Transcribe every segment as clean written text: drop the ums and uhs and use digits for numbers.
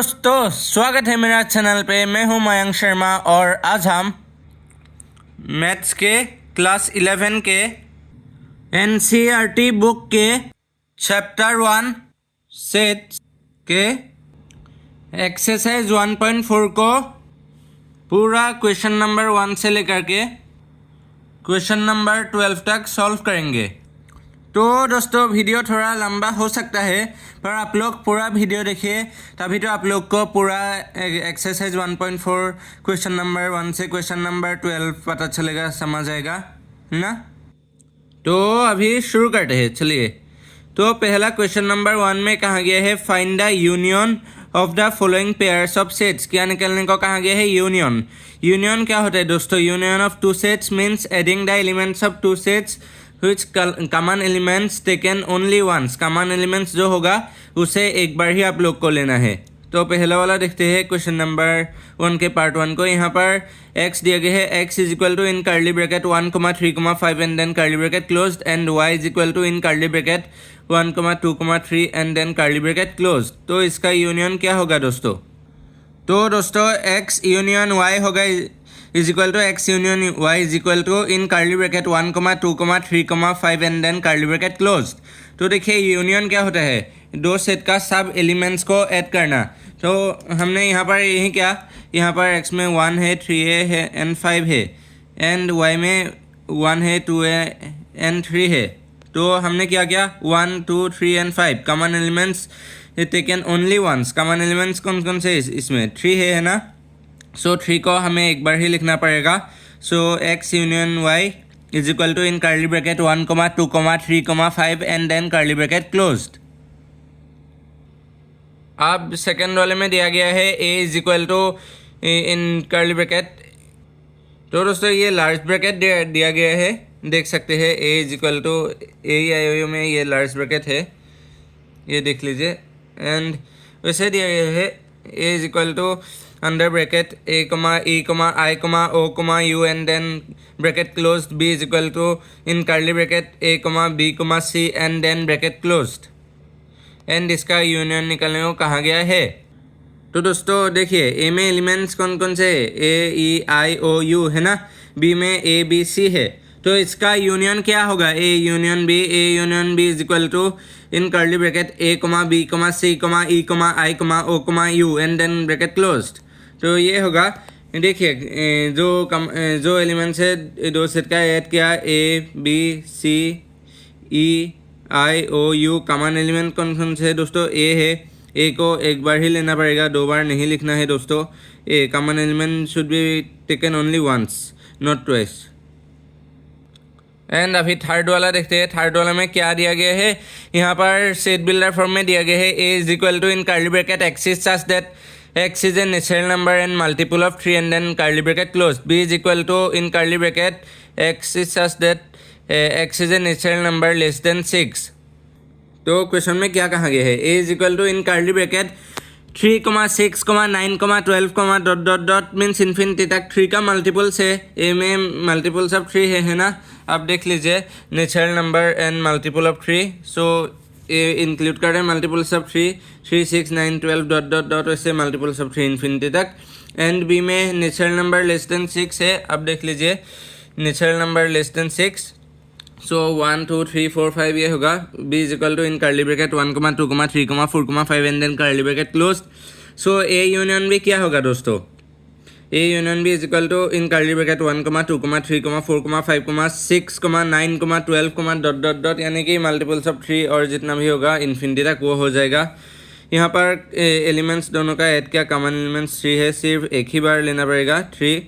दोस्तों स्वागत है मेरा चैनल पे। मैं हूं मयंक शर्मा और आज हम मैथ्स के क्लास 11 के एनसीईआरटी बुक के चैप्टर 1 सेट्स के एक्सरसाइज 1.4 को पूरा क्वेश्चन नंबर 1 से लेकर के क्वेश्चन नंबर 12 तक सॉल्व करेंगे। तो दोस्तों वीडियो थोड़ा लंबा हो सकता है, पर आप लोग पूरा वीडियो देखिए, तभी तो आप लोग को पूरा एक्सरसाइज 1.4 क्वेश्चन नंबर 1 से क्वेश्चन नंबर 12 पता चलेगा, समझ आएगा ना। तो अभी शुरू करते हैं, चलिए। तो पहला क्वेश्चन नंबर 1 में कहा गया है find the union of the following pairs of sets. क्या निकलने को कहा गया है? यूनियन। यूनियन क्या होता है दोस्तों? Union of two sets means adding the elements of two sets which common elements taken only once। common elements जो होगा उसे एक बार ही आप लोग को लेना है। तो पहला वाला देखते हैं क्वेश्चन नंबर 1 के पार्ट 1 को। यहाँ पर x दिया गया है, x is equal to in curly bracket 1,3,5 and then curly bracket closed and y is equal to in curly bracket 1,2,3 and then curly bracket closed. तो इसका यूनियन क्या होगा दोस्तों? तो दोस्तों x यूनियन y होगा is equal to X union Y is equal to in curly bracket 1,2,3,5 and then curly bracket closed. तो देखिए यूनियन क्या होता है? दो सेट का सब एलिमेंट्स को ऐड करना। तो हमने यहाँ पर यही क्या, यहाँ पर एक्स में 1 है, 3 है एंड 5 है, एंड वाई में 1 है, 2 है एंड 3 है। तो हमने क्या किया? 1, 2, 3 and 5 common elements taken only once. Common elements कौन कौन से? इसमें 3 है ना। सो 3 को हमें एक बार ही लिखना पड़ेगा। So X union Y is equal to in curly bracket 1,2,3,5 and then curly bracket closed. अब सेकेंड वाले में दिया गया है A is equal to in curly bracket. तो दोस्तों ये लार्ज ब्रैकेट दिया गया है, देख सकते हैं। ए इज इक्वल टू ए में ये लार्ज ब्रैकेट है, ये देख लीजिए। एंड वैसे दिया गया है A is equal to under bracket a, e, I, o, u and then bracket closed b is equal to in curly bracket a, b, c and then bracket closed. And इसका union निकलने को कहा गया है। तो दोस्तों देखिए a में एलिमेंट्स कौन कौन से है? a, e, I, o, u है ना। b में a, b, c है। तो इसका यूनियन क्या होगा? a union b is equal to in curly bracket a, b, c, e, I, o, u and then bracket closed. तो ये होगा, देखिए जो एलिमेंट्स है दो सेट का ऐड किया, A, B, C, E, I, O, U. Common element कौन कौन से है दोस्तों? ए है। ए को एक बार ही लेना पड़ेगा, दो बार नहीं लिखना है दोस्तों। A common element should be taken only once, not twice. And अभी थर्ड वाला देखते हैं। थर्ड वाला में क्या दिया गया है? यहाँ पर सेट बिल्डर फॉर्म में दिया गया है A is equal to in curly bracket X is such that x is a natural number and multiple of 3 and then curly bracket closed. b is equal to in curly bracket x is such that x is a natural number less than 6. तो question में क्या कहा गया है? a is equal to in curly bracket 3, 6, 9, 12, dot dot dot means infinity तक 3 का multiples है। a में मल्टीपल्स ऑफ 3 है ना। आप देख लीजिए natural number and multiple of 3। So include करें multiples of 3, 3, 6, 9, 12 dot dot dot वैसे मल्टीपल्स ऑफ 3 इन्फिनिटी तक। एंड बी में नेचुरल नंबर लेस देन 6 है। अब देख लीजिए natural number less than 6। So 1, 2, 3, 4, 5 ये होगा। B is equal to in curly bracket 1,2,3,4,5 and then curly bracket closed. So A union भी क्या होगा दोस्तों? A union B is equal to in curly bracket 1,2,3,4,5, 6, 9, 12 dot dot dot, यानी कि multiples of 3 और जितना भी होगा इन्फिनिटी तक वो हो जाएगा। यहाँ पर एलिमेंट्स दोनों का ऐड किया, कॉमन एलिमेंट्स 3 है, सिर्फ एक ही बार लेना पड़ेगा 3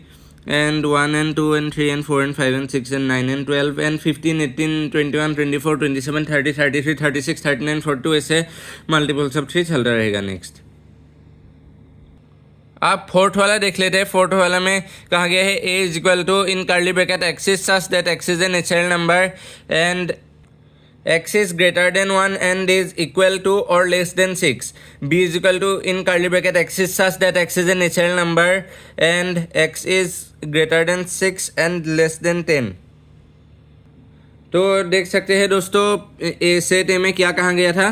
and 1 and 2 and 3 and 4 and 5 and 6 and 9 and 12 and 15, 18, 21, 24, 27, 30, 33, 36, 39, 42 ऐसे मल्टीपल्स ऑफ 3 चलता रहेगा। नेक्स्ट आप फोर्थ वाला देख लेते हैं। फोर्थ वाला में कहा गया है a is equal to in curly bracket X is such that X is a natural number and x is greater than 1 and is equal to or less than 6. b is equal to in curly bracket x is such that x is a natural number and x is greater than 6 and less than 10. तो देख सकते हैं दोस्तों set ए में क्या कहा गया था?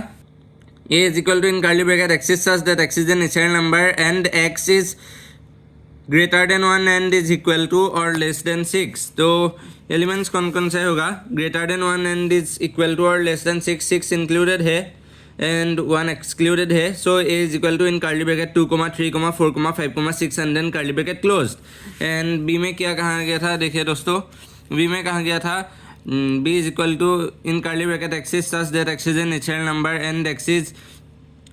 A is equal to in curly bracket x is such that x is a natural number and x is greater than 1 and is equal to or less than 6. तो एलिमेंट्स कौन कौन से होगा? Greater than 1 and is equal to और less than 6. 6 included है and 1 excluded है. So A is equal to in curly bracket 2, 3, 4, 5, 6 and then curly bracket closed. And B में क्या कहा गया था? देखिए दोस्तों, बी में कहा गया था b is equal to in curly bracket x is such that x is a natural number and x is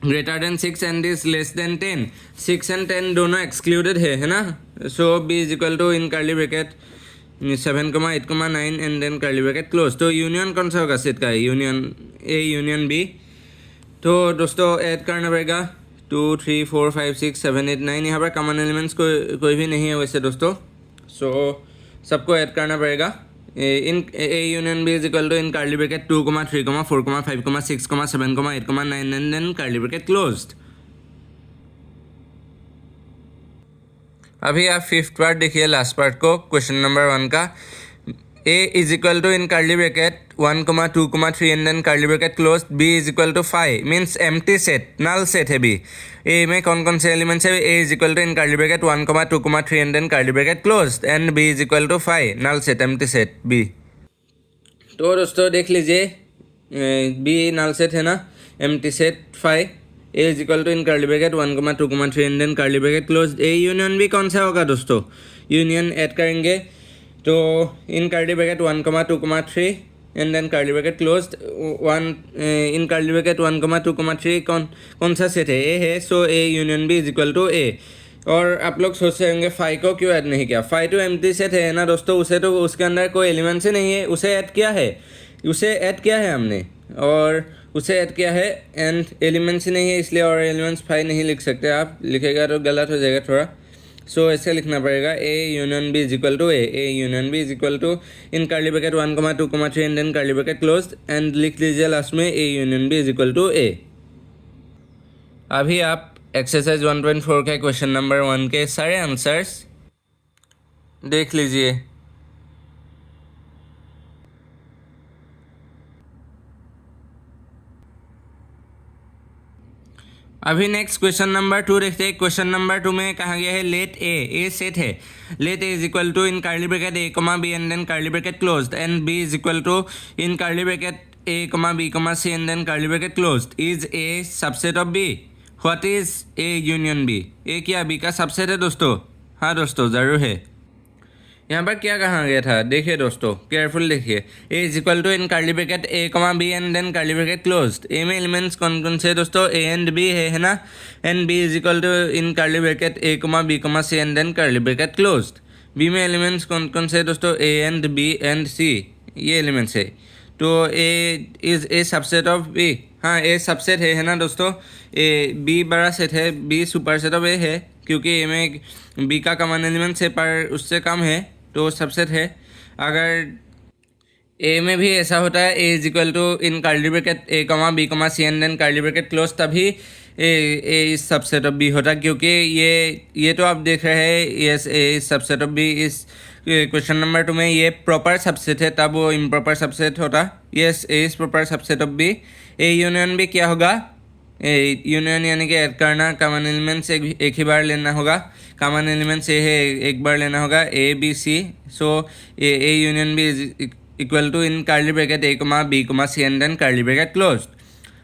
greater than 6 and is less than 10. 6 and 10 दोनों एक्सक्लूडेड है ना. So b is equal to in curly bracket 7, 8, 9 and then curly bracket close. तो union कौन सा होगा set का? Union A union B. तो दोस्तों ऐड करना पड़ेगा 2, 3, 4, 5, 6, 7, 8, 9. यहाँ पर कॉमन एलिमेंट्स कोई भी नहीं है वैसे दोस्तों. सो सबको ऐड करना पड़ेगा. In A union B is equal to in curly bracket 2, 3, 4, 5, 6, 7, 8, 9 and then curly bracket closed. अभी आप फिफ्थ पार्ट देखिए, लास्ट पार्ट को, क्वेश्चन नंबर 1 का. a is equal to in curly bracket 1, 2, 3 and then curly bracket close. b is equal to 5 means empty set, null set है b. a में कौन कौन से एलिमेंट्स है? a is equal to in curly bracket 1, 2, 3 and then curly bracket close and b is equal to 5 null set, empty set b. तो दोस्तों देख लीजिए, b नल सेट है ना, empty set 5. a is equal to in curly bracket 1, 2, 3 and then curly bracket close. a union b कौन सा होगा दोस्तों? यूनियन ऐड करेंगे तो in curly bracket 1, 2, 3 and then curly bracket closed. In curly bracket 1, 2, 3 कौन सा सेट है? A है. So A union B is equal to A. और आप लोग सोच रहे होंगे 5 को क्यों ऐड नहीं किया? 5 तो एम्प्टी सेट है ना दोस्तों, उसे तो उसके अंदर कोई एलिमेंट्स ही नहीं है, उसे ऐड किया है हमने, और उसे ऐड किया है एंड एलिमेंट्स ही नहीं है, इसलिए और एलिमेंट्स 5 नहीं लिख सकते. आप लिखेगा तो गलत हो जाएगा थोड़ा. सो ऐसे लिखना पड़ेगा a union b is equal to a union b is equal to in curly bracket 1, 2, 3 and then curly bracket closed and लिख लीजिए लास्ट में a union b is equal to a. अभी आप एक्सरसाइज 1.4 के क्वेश्चन नंबर 1 के सारे answers देख लीजिए. अभी नेक्स्ट क्वेश्चन नंबर 2 देखते हैं. क्वेश्चन नंबर 2 में कहा गया है लेट ए सेट है. Let A is equal to in curly bracket a, b and then curly bracket closed and b is equal to in curly bracket a, b, c and then curly bracket closed. Is a subset of b? What is a union b? a क्या b का subset है दोस्तों? हाँ दोस्तों ज़रूर है. यहाँ पर क्या कहा गया था? देखिए दोस्तों, केयरफुल देखिए. a is equal to in curly bracket a, b and then curly bracket closed. a में एलिमेंट्स कौन कौन से दोस्तों? a एंड b है ना. And b is equal to in curly bracket a, b, c and then curly bracket closed. b में elements कौन कौन से दोस्तों? a and b and c, ये एलिमेंट्स है. तो a is a subset of b. हाँ, a सबसेट है ना दोस्तों. b बड़ा सेट है, b super set of a है, क्योंकि a में b का कॉमन एलिमेंट्स है पर उससे कम है, तो सबसेट है. अगर a में भी ऐसा होता है, a is equal to in curly bracket a, b, c and then curly bracket close, तभी a is subset of b होता, क्योंकि ये तो आप देख रहे हैं yes a is subset of b. इस क्वेश्चन नंबर 2 में ये प्रॉपर सबसेट है, तब वो इम्प्रॉपर सबसेट होता. Yes, a is proper subset of b. a union b क्या होगा? यूनियन यानी कि ऐड करना, कॉमन एलिमेंट्स एक ही बार लेना होगा. कॉमन एलिमेंट्स ए है, एक बार लेना होगा, a, b, c. So a union b is equal to in curly bracket a, b, c and then curly bracket closed.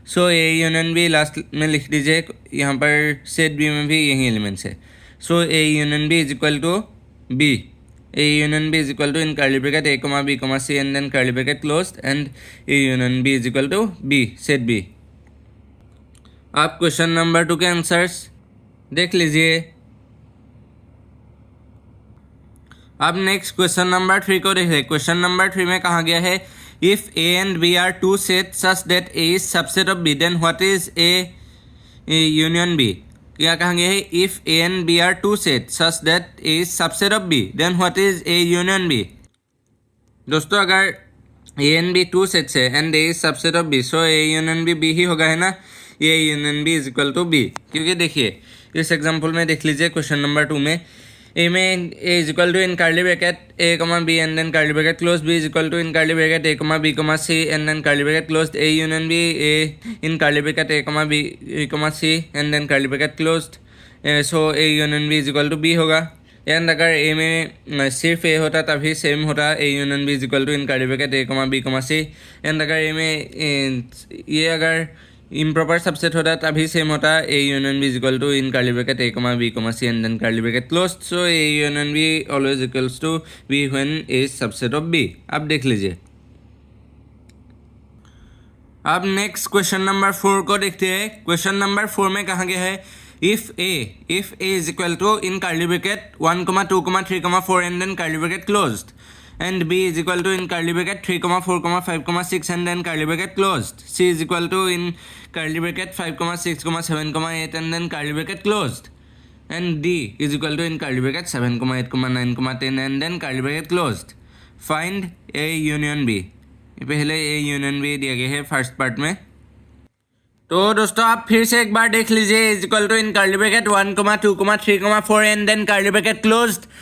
So a union b last में लिख दीजिए. यहाँ पर सेट b में भी यही एलिमेंट्स है. So a union b is equal to b. a union b is equal to in curly bracket a, b, c and then curly bracket closed and a union b is equal to b, set b. आप question number 2 के answers देख लीजिए. अब next question number 3 को देखिए. Question number 3 में कहा गया है if a and b are two set such that a is subset of b, then what is a union b? क्या कहा गया है? If a and b are two set such that a is subset of b, then what is a union b? दोस्तों अगर a and b two sets है and a is subset of b, so a union b ही होगा, है ना. a union b is equal to b, क्योंकि देखिए इस एग्जाम्पल में देख लीजिए क्वेश्चन नंबर 2 में ए में A is equal to in curly bracket A comma B and then curly bracket close B is equal to in curly bracket A comma B comma C and then curly bracket close A union B A in curly bracket A comma B comma C and then curly bracket close. So A union B is equal to B होगा। And अगर A में सिर्फ A होता तभी same होता A union B is equal to in curly bracket A comma B comma C. And अगर A में ये अगर इम्प्रॉपर सबसेट होता तभी सेम होता A union B is equal to in curly bracket A comma B comma C and then curly bracket closed. So A union B always equals to B when A is subset of B. अब देख लीजिए। अब next question number 4 को देखते हैं। Question number 4 में कहा गया है if A is equal to in curly bracket 1, 2, 3, 4 and then curly bracket closed and b is equal to in curly bracket 3, 4, 5, 6 and then curly bracket closed. C is equal to in curly bracket 5, 6, 7, 8 and then curly bracket closed. And D is equal to in curly bracket 7, 8, 9, 10 and then curly bracket closed. Find A union B. पहले A union B दिया गया है first part में। तो दोस्तों आप फिर से एक बार देख लीजिए। Is equal to in curly bracket 1, 2, 3, 4 and then curly bracket closed.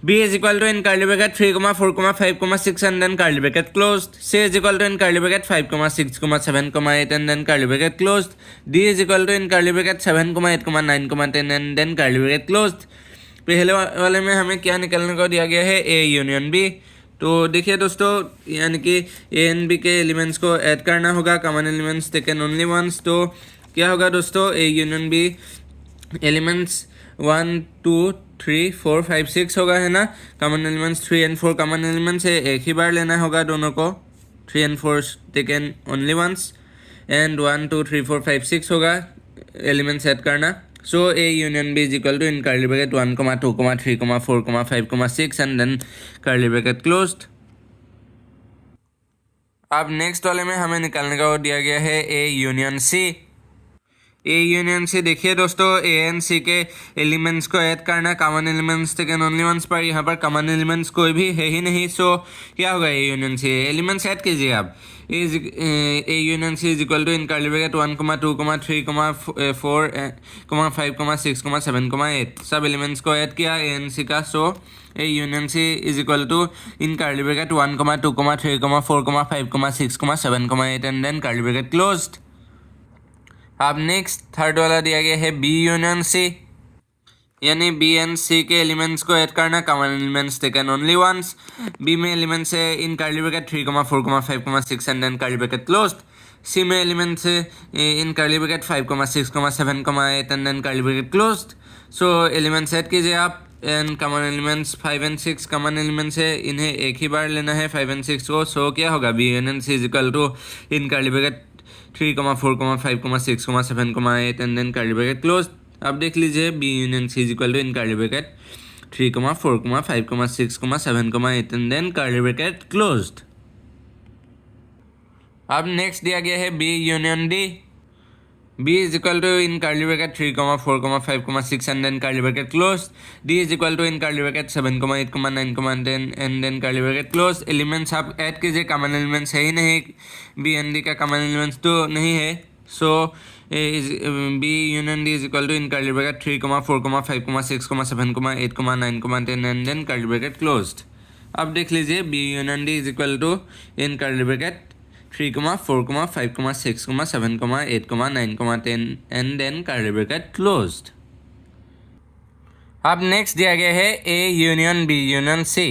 B is equal to in curly bracket 3, 4, 5, 6 and then curly bracket closed. C is equal to in curly bracket 5, 6, 7, 8 and then curly bracket closed. D is equal to in curly bracket 7, 8, 9, 10 and then curly bracket closed. पहले वाले में हमें क्या निकलने को दिया गया है A यूनियन B। तो देखिए दोस्तों यानी कि A एंड B के एलिमेंट्स को ऐड करना होगा। Common elements taken only once. तो क्या होगा दोस्तों A यूनियन B एलिमेंट्स 1, 2, 3, 4, 5, 6 होगा है ना। Common elements 3 and 4 common elements है। एक ही बार लेना होगा दोनों को। 3 and 4 taken only once and 1, 2, 3, 4, 5, 6 होगा एलिमेंट्स सेट करना। So A union B is equal to in curly bracket 1, 2, 3, 4, 5, 6 and then curly bracket closed. अब नेक्स्ट वाले में हमें निकालने का दिया गया है ए यूनियन सी। ए यूनियन सी देखिए दोस्तों ए एंड सी के एलिमेंट्स को ऐड करना। Common elements taken only once पर यहाँ पर कॉमन एलिमेंट्स कोई भी है ही नहीं। सो क्या होगा A union C elements add कीजिए आप। A union C is equal to in curly bracket 1, 2, 3, 4, 5, 6, 7, 8 सब एलिमेंट्स को ऐड किया ए एंड सी का। So A union C is equal to in curly bracket 1, 2, 3, 4, 5, 6, 7, 8 and then curly bracket closed. अब next third वाला दिया गया है बी यूनियन सी यानी बी एंड सी के एलिमेंट्स को ऐड करना। Common elements taken only once. B में एलिमेंट्स है in curly bracket 3, 4, 5, 6 and then curly bracket closed. C में एलिमेंट्स है in curly bracket 5, 6, 7, 8 and then curly bracket closed. So elements add कीजिए आप। And common elements 5 and 6 common elements है। इन्हें एक ही बार लेना है 5 and 6 को। सो क्या होगा B union C is equal to in curly bracket 3, 4, 5, 6, 7, 8 and then curly bracket close. अब देख लीजिए B union C is equal to in curly bracket 3, 4, 5, 6, 7, 8 and then curly bracket closed. अब नेक्स्ट दिया गया है B union D. B is equal to in curly bracket 3, 4, 5, 6 and then curly bracket closed. D is equal to in curly bracket 7, 8, 9, 10 and then curly bracket closed. Elements आप add कीजिए। Common elements है ही नहीं। B and D का common elements तो नहीं है। सो B union D is equal to in curly bracket 3, 4, 5, 6, 7, 8, 9, 10 and then curly bracket closed। अब देख लीजिए B union D is equal to in curly bracket 3, 4, 5, 6, 7, 8, 9, 10 and then curly bracket closed। अब next दिया गया है A union B union C।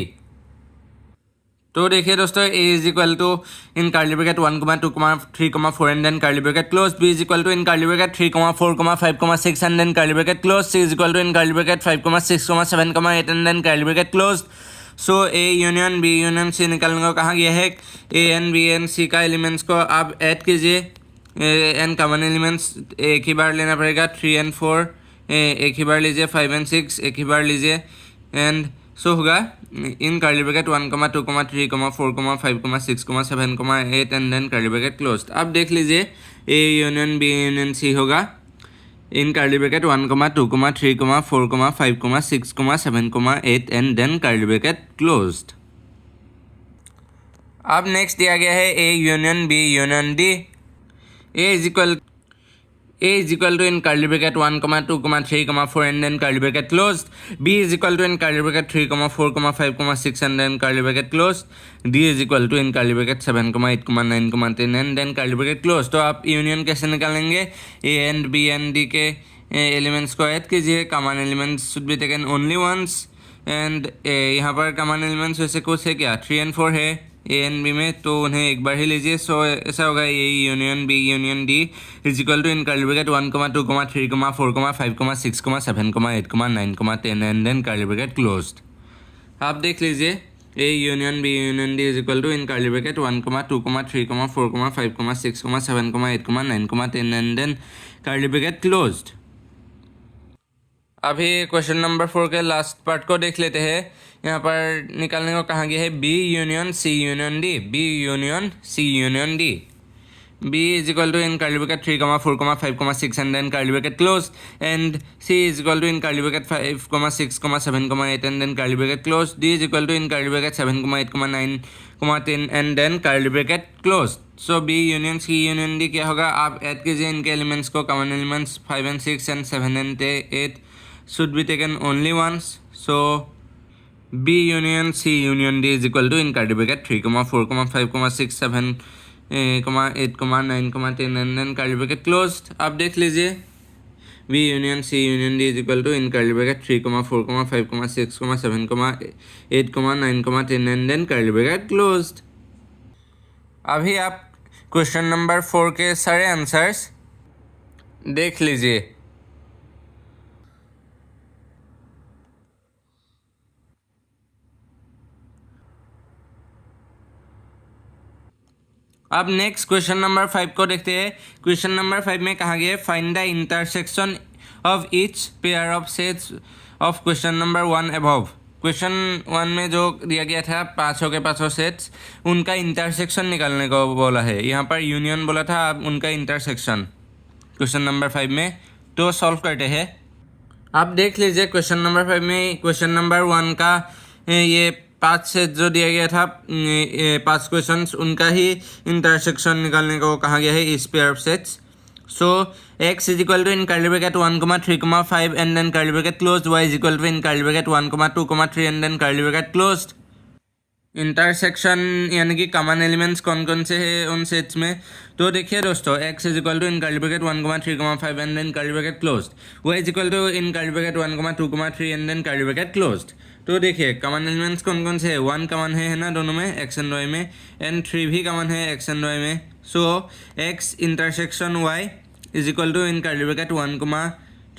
तो देखिए दोस्तों A is equal to in curly bracket 1, 2, 3, 4 and then curly bracket close. B is equal to in curly bracket 3, 4, 5, 6 and then curly bracket close. C is equal to in curly bracket 5, 6, 7, 8 and then curly bracket close. So A union B union सी निकालने को कहा गया है। A N B N C का elements को आप add कीजिए। N common elements एक ही बार लेना पड़ेगा। 3 and 4 एक ही बार लीजिए। 5 and 6 एक ही बार लीजिए। एंड सो होगा in curly bracket 1, 2, 3, 4, 5, 6, 7, 8 and then curly bracket closed. अब देख लीजिए A union B union C होगा in curly bracket 1, 2, 3, 4, 5, 6, 7, 8 and then curly bracket closed। अब नेक्स्ट दिया गया है A union B union D। A is equal A is equal to in curly bracket 1, 2, 3, 4 and then curly bracket closed. B is equal to in curly bracket 3, 4, 5, 6 and then curly bracket closed. D is equal to in curly bracket 7, 8, 9, 10 and then curly bracket closed. तो आप union कैसे निकालेंगे? A and B and D के elements को add कीजिए. Common elements should be taken only once. And यहाँ पर common elements वैसे कुछ है क्या? 3 and 4 है ए एंड बी में, तो उन्हें एक बार ही लीजिए. सो ऐसा होगा A union B union D is equal to in curly bracket 1, 2, 3, 4, 5, 6, 7, 8, 9, 10 and then curly bracket closed. आप देख लीजिए A union B union D is equal to in curly bracket 1, 2, 3, 4, 5, 6, 7, 8, 9, 10 and then curly bracket closed. अभी question number 4 के last part को देख लेते हैं. यहाँ पर निकालने को कहा गया है B union C union D. B union C union D. B is equal to in curly bracket 3, 4, 5, 6 and then curly bracket close. And C is equal to in curly bracket 5, 6, 7, 8 and then curly bracket close. D is equal to in curly bracket 7, 8, 9, 10 and then curly bracket close. So B union C union D क्या होगा? आप add कीजिए इनके elements को. Common elements 5 and 6 and 7 and 8 should be taken only once. So B union C union D is equal to in curly bracket 3, 4, 5, 6, 7, 8, 9, 10 and then curly bracket closed. आप देख लीजिए B union C union D is equal to in curly bracket 3, 4, 5, 6, 7, 8, 9, 10 and then curly bracket closed. अभी आप question number 4 के सारे answers देख लीजिए. अब नेक्स्ट क्वेश्चन नंबर 5 को देखते हैं. क्वेश्चन नंबर 5 में कहा गया है find the intersection of each pair of sets of question number 1 above. Question 1 में जो दिया गया था पाँचों के पाँचों सेट्स, उनका इंटरसेक्शन निकालने को बोला है. यहाँ पर यूनियन बोला था, अब उनका इंटरसेक्शन क्वेश्चन नंबर 5 में. तो सॉल्व करते हैं. आप देख लीजिए क्वेश्चन नंबर 5 में क्वेश्चन नंबर 1 का ये 5 सेट जो दिया गया था, 5 क्वेश्चंस, उनका ही इंटरसेक्शन निकालने को कहा गया है इस pair of sets. So x is equal to in curly bracket 1, 3, 5 and then curly bracket closed. y is equal to in curly bracket 1, 2, 3 and then curly bracket closed. Intersection यानी कि common elements कौन कौन से हैं उन sets में. तो देखिए दोस्तों, x is equal to in curly bracket 1, 3, 5 and then curly bracket closed. y is equal to in curly bracket 1, 2, 3 and then curly bracket closed. तो देखिए कॉमन एलिमेंट्स कौन कौन से हैं. 1 कॉमन है ना दोनों में, x एंड y में, एंड 3 भी कॉमन है x एंड y में. So x intersection y is equal to in curly bracket 1,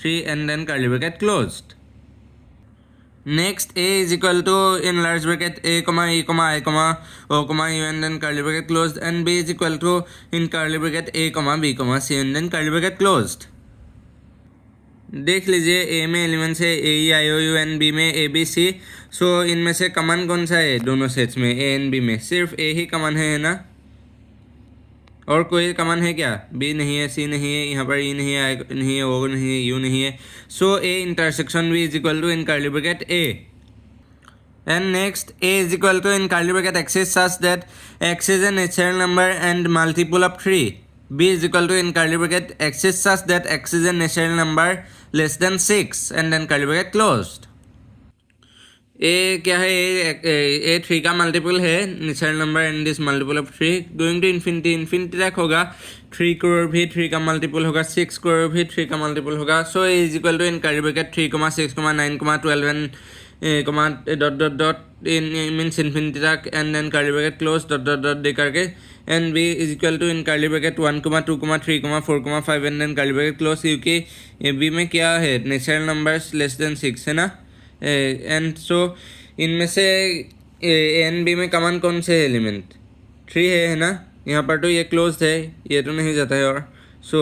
3 and then curly bracket closed. Next a is equal to in large bracket a, e, i, o, u and then curly bracket closed. And b is equal to in curly bracket a, b, c and then curly bracket closed. देख लीजिए ए में elements है ए, आई, O, U and B में ए, B, सी. सो इनमें से common कौन सा है दोनों सेट्स में? ए एंड बी में सिर्फ ए ही कॉमन है ना, और कोई कॉमन है क्या? बी नहीं है, सी नहीं है, यहाँ पर ई नहीं है, आई नहीं है, ओ नहीं है, यू नहीं है. So A intersection B is equal to in curly bracket A. And next a is equal to in curly bracket x is such that x is a natural number and multiple of 3. b is equal to in curly bracket x is such that x is a natural number less than 6 and then curly bracket closed. a क्या है? a 3 का multiple है, natural number and this multiple of 3 going to infinity तक होगा. 3 करोड़ भी 3 का multiple होगा, 6 करोड़ भी 3 का मल्टीपल होगा. So a is equal to in curly bracket 3, 6, 9, 12 and dot in means infinity तक and then curly bracket close dot दे करके. And b is equal to in curly bracket 1, 2, 3, 4, 5 and then curly bracket close. क्योंकि b में क्या है? Natural numbers less than 6 है ना. And so इनमें से ए एंड बी में कॉमन कौन से एलिमेंट? 3 है ना. यहाँ पर तो ये क्लोज है, ये तो नहीं जाता है. और सो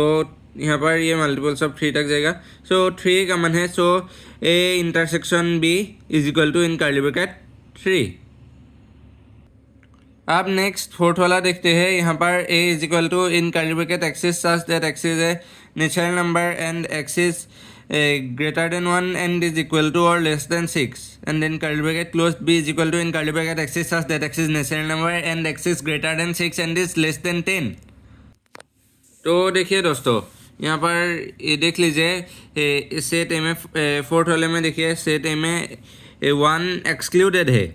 यहाँ पर ये मल्टीपल्स ऑफ 3 तक जाएगा. सो 3 कॉमन है. So A intersection B is equal to in curly bracket 3. अब नेक्स्ट 4th वाला देखते हैं. यहाँ पर a is equal to in curly bracket x is such that x is a natural number and x is greater than 1 and is equal to or less than 6 and then curly bracket closed. b is equal to in curly bracket x is such that x is natural number and x is greater than 6 and is less than 10. तो देखिए दोस्तों, यहाँ पर ये देख लीजिए set ए में fourth वाले में देखिए सेट ए में 1 एक्सक्लूडेड है,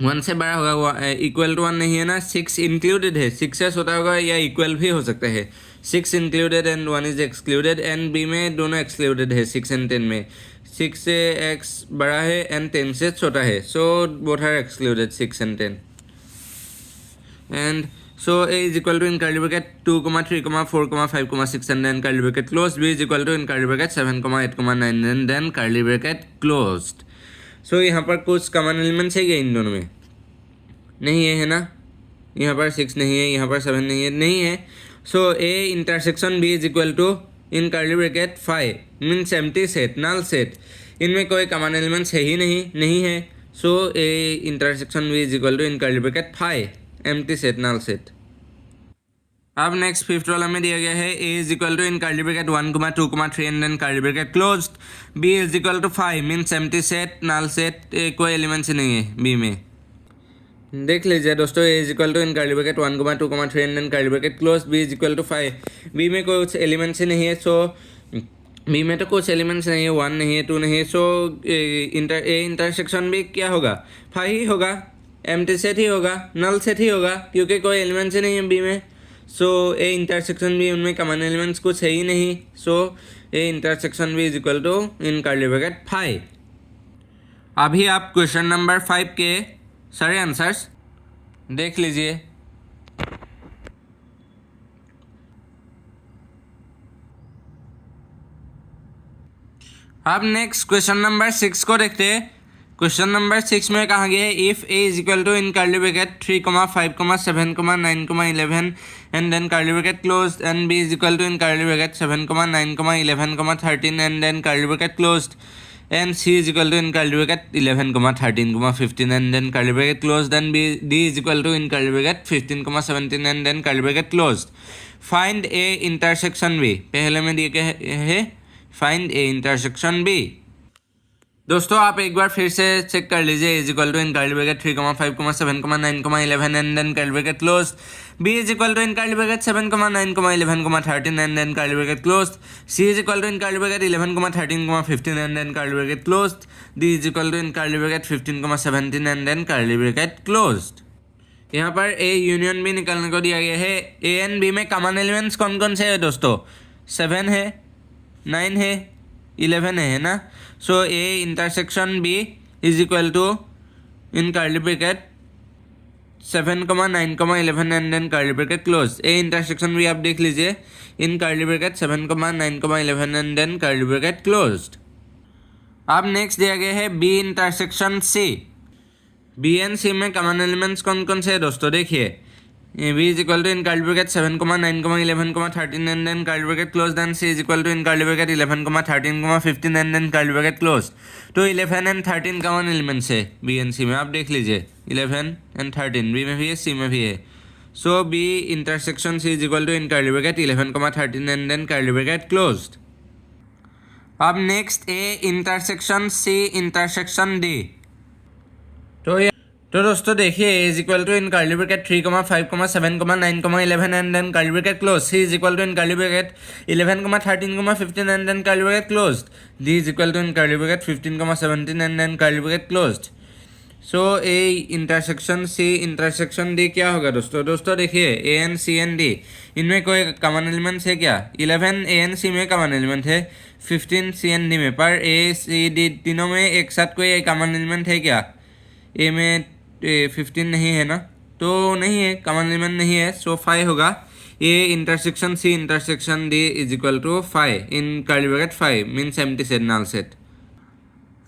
1 से बड़ा होगा, इक्वल टू 1 नहीं है ना, 6 इंक्लूडेड है, 6 से छोटा होगा या इक्वल भी हो सकता है, 6 included and 1 is excluded, and B में दोनों एक्सक्लूडेड है 6 एंड 10 में, 6 से x बड़ा है एंड 10 से छोटा है, so both are excluded 6 and 10 and so a is equal to in curly bracket 2, 3, 4, 5, 6 and then curly bracket closed, b is equal to in curly bracket 7, 8, 9 and then curly bracket closed. so यहाँ पर कुछ common elements है क्या इन दोनों में? नहीं है ना, यहाँ पर 6 नहीं है, यहाँ पर 7 नहीं है, so a intersection b is equal to in curly bracket 5 means empty set, null set, इनमें कोई कॉमन एलिमेंट्स है ही नहीं है, so a intersection b is equal to in curly bracket 5 empty set, null set. अब next fifth वाला में दिया गया है a is equal to in curly bracket 1, 2, 3 and then curly bracket closed, b is equal to 5 means empty set, null set, कोई elements नहीं है b में. देख लीजिए दोस्तों, a is equal to in curly bracket 1, 2, 3 and then curly bracket closed, b is equal to 5, b में कुछ elements ही नहीं है, सो b में तो कुछ एलिमेंट्स नहीं है, 1 नहीं है, 2 नहीं है, सो a इंटरसेक्शन भी क्या होगा? 5 ही होगा, एम्प्टी सेट ही होगा, नल सेट ही होगा, क्योंकि कोई एलिमेंट्स ही नहीं है b में, सो ए इंटरसेक्शन भी उनमें कॉमन एलिमेंट्स कुछ है ही नहीं, सो ए इंटरसेक्शन भी is equal to in curly bracket 5. अभी आप क्वेश्चन नंबर 5 के सारे आंसर्स देख लीजिए. अब नेक्स्ट क्वेश्चन नंबर 6 को देखते हैं. क्वेश्चन नंबर 6 में कहा गया है if a is equal to in curly bracket 3, 5, 7, 9, 11 and then curly bracket closed and b is equal to in curly bracket 7, 9, 11, 13 and then curly bracket closed and c is equal to in curly bracket 11, 13, 15 and then curly bracket closed and d is equal to in curly bracket 15, 17 and then curly bracket closed. Find a intersection b, पहले में दिए गए है find a intersection b. दोस्तों आप एक बार फिर से चेक कर लीजिए. Is equal to in curly bracket 3, 5, 7, 9, 11 and then curly bracket closed, b is equal to in curly bracket 7, 9, 11, 13 and then curly bracket closed, c is equal to in curly bracket 11, 13, 15 and then curly bracket closed, d is equal to in curly bracket 15, 17 and then curly bracket closed. यहाँ पर a union b निकालने को दिया गया है. a and b में common elements कौन कौन से है दोस्तों? 7 है, 9 है, 11 है ना, so a intersection b is equal to in curly bracket 7, 9, 11 and then curly bracket close. a intersection b आप देख लीजिए in curly bracket 7, 9, 11 and then curly bracket closed. अब नेक्स्ट दिया गया है b intersection c. b and c में common elements कौन कौन से है दोस्तों? देखिए b is equal to in curly bracket 7, 9, 11, 13 and then curly bracket closed, then c is equal to in curly bracket 11, 13, 15 and then curly bracket closed. तो 11 and 13 common elements है b and c में, आप देख लीजिए 11 and 13 b में भी है, c में भी है. सो b intersection c is equal to in curly bracket 11, 13 and then curly bracket closed. अब next a intersection c intersection d. तो दोस्तों देखिए a is equal to in curly bracket 3, 5, 7, 9, 11 and then curly bracket close, c is equal to in curly bracket 11, 13, 15 and then curly bracket close, d is equal to in curly bracket 15, 17 and then curly bracket closed. So a intersection c intersection d क्या होगा दोस्तों? दोस्तों देखिए a and c and d इनमें कोई common elements है क्या? 11 a and c में कॉमन एलिमेंट है, 15 c एंड d में, पर a c d तीनों में एक साथ कोई कॉमन एलिमेंट है क्या? a में 15 नहीं है ना, तो नहीं है, कॉमन एलिमेंट नहीं है, सो 5 होगा. a intersection c intersection d is equal to 5 in curly bracket 5 means empty set, null set.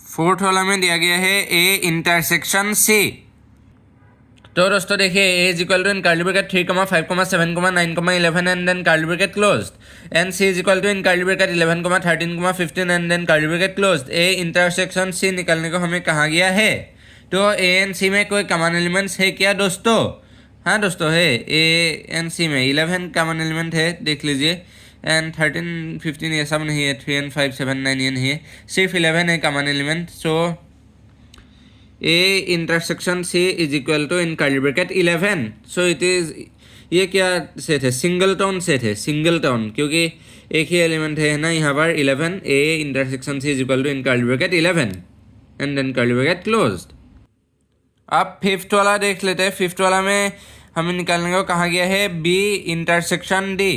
Fourth वाला में दिया गया है a इंटरसेक्शन c. तो दोस्तों देखिए a is equal to in curly bracket 3, 5, 7, 9, 11 and then curly bracket closed and c is equal to in curly bracket 11, 13, 15 and then curly bracket closed. a intersection c निकालने को हमें कहा गया है. तो a एंड c में कोई common elements है क्या दोस्तों? हाँ दोस्तों है, a एंड c में 11 कॉमन एलिमेंट है, देख लीजिए, एंड 13, 15 ये सब नहीं है, 3 एंड 5, 7, 9 ये नहीं है, सिर्फ 11 है common element. So a intersection c is equal to in curly bracket 11, so it is ये क्या सेट है, सिंगलटन सेट है, सिंगलटन, क्योंकि एक ही एलिमेंट है ना यहाँ पर 11, A intersection C is equal to in curly bracket 11 and then curly bracket closed. अब फिफ्थ वाला देख लेते हैं। फिफ्थ वाला में हमें निकालने को कहा गया है B intersection D.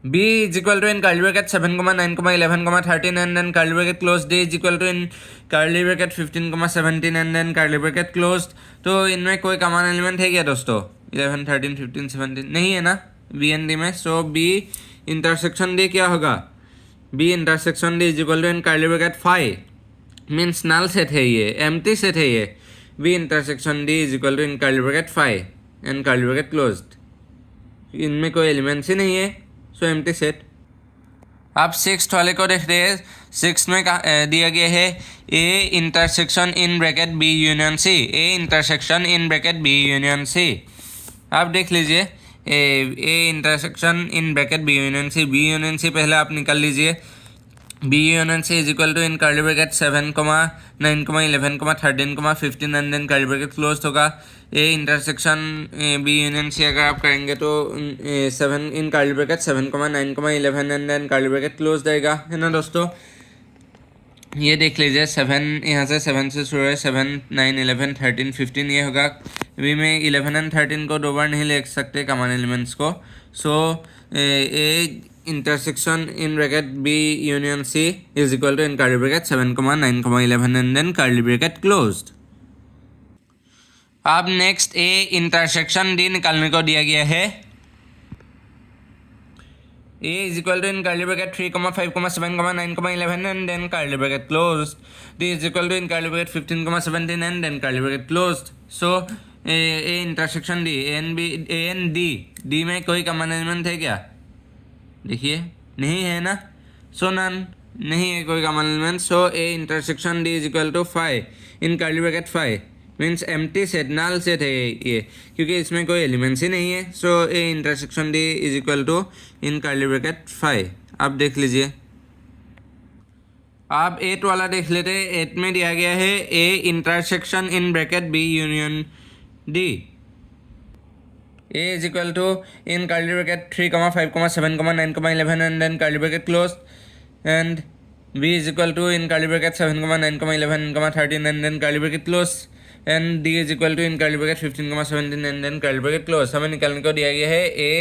B is equal to in curly bracket 7, 9, 11, 13 and then curly bracket closed. D is equal to in curly bracket 15, 17 and then curly bracket closed. तो इनमें कोई कॉमन एलिमेंट है क्या दोस्तों? 11, 13, 15, 17 नहीं है ना B and D में। सो B इंटरसेक्शन D क्या होगा? B intersection D is equal to in curly bracket 5 means null set है, ये एम्प्टी सेट है। ये B intersection D is equal to in curly bracket 5 and curly bracket closed। इनमें कोई elements ही नहीं है, सो एम्प्टी सेट। अब सिक्स्थ वाले को देखते हैं। सिक्स में दिया गया है A intersection in bracket B union C. A intersection in bracket B union C. आप देख लीजिए A intersection in bracket B union C. B union C पहले आप निकाल लीजिए। B union C is equal to in curly bracket 7, 9, 11, 13, 15 and then curly bracket close होगा। A intersection B union C अगर आप करेंगे तो 7 in curly bracket 7, 9, 11 and then curly bracket close रहेगा, है ना दोस्तों। ये देख लीजिए 7 यहाँ से 7 से शुरू है, 7, 9, 11, 13, 15 ये होगा। बी में 11 एंड 13 को दो बार नहीं लिख सकते कॉमन एलिमेंट्स को। सो ए intersection in bracket B union C is equal to in curly bracket 7, 9, 11 and then curly bracket closed। अब नेक्स्ट A इंटरसेक्शन D निकालने को दिया गया है। A is equal to in curly bracket 3, 5, 7, 9, 11 and then curly bracket closed। D is equal to in curly bracket 15, 17 and then curly bracket closed। So A intersection D, A and D में कोई common element है क्या? देखिए नहीं है ना। सो none नहीं है कोई common element. So A intersection D is equal to 5 in curly bracket 5 means empty set, null set है ये, क्योंकि इसमें कोई एलिमेंट्स ही नहीं है। So A intersection D is equal to in curly bracket 5। आप देख लीजिए। आप 8 वाला देख लेते हैं। 8 में दिया गया है A intersection in bracket B union D. A is equal to in curly bracket 3, 5, 7, 9, 11 and then curly bracket closed and B is equal to in curly bracket 7, 9, 11, 13 and then curly bracket closed and D is equal to in curly bracket 15, 17 and then curly bracket closed। हमें निकालने को दिया गया है A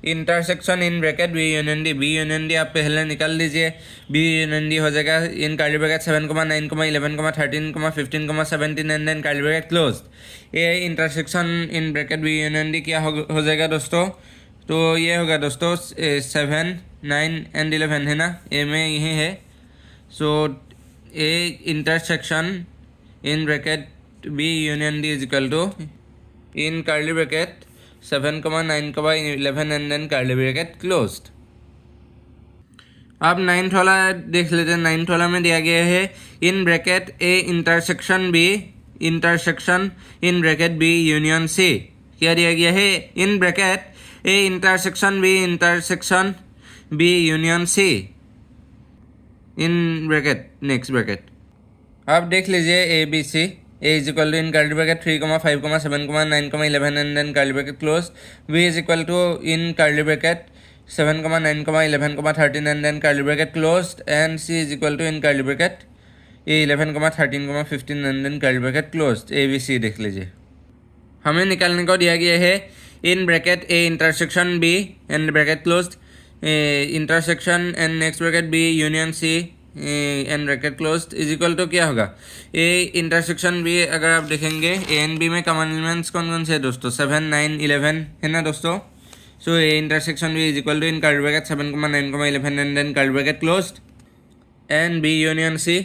intersection in bracket B union D. B union D आप पहले निकाल लीजिए। बी यूनियन डी हो जाएगा in curly bracket 7, 9, 11, 13, 15, 17 and then curly bracket closed. ये intersection in bracket B union D क्या हो जाएगा दोस्तों? तो ये होगा दोस्तों 7, 9 एंड 11 है ना, ए में यही है। So A intersection in bracket B union D is equal to in curly bracket 7, 9, 11 and then curly bracket closed. अब 9th वाला देख लेते हैं। 9th वाला में दिया गया है in bracket A intersection B intersection in bracket B union C. क्या दिया गया है? In bracket A intersection B union C in bracket next bracket. अब देख लीजिए A B C. A is equal to in curly bracket 3, 5, 7, 9, 11 and then curly bracket closed। B is equal to in curly bracket 7, 9, 11, 13 and then curly bracket closed and C is equal to in curly bracket 11, 13, 15 and then curly bracket closed। A B C देख लीजिए। हमें निकालने को दिया गया है in bracket A intersection B and bracket closed intersection and next bracket B union C and bracket closed is equal to क्या होगा? ए इंटरसेक्शन बी अगर आप देखेंगे ए एंड बी में कॉमन एलिमेंट्स कौन कौन से है दोस्तों? 7, 9, 11 है ना दोस्तों। So A intersection B is equal to in curly bracket 7, 9, 11 and then curly bracket closed and B union C.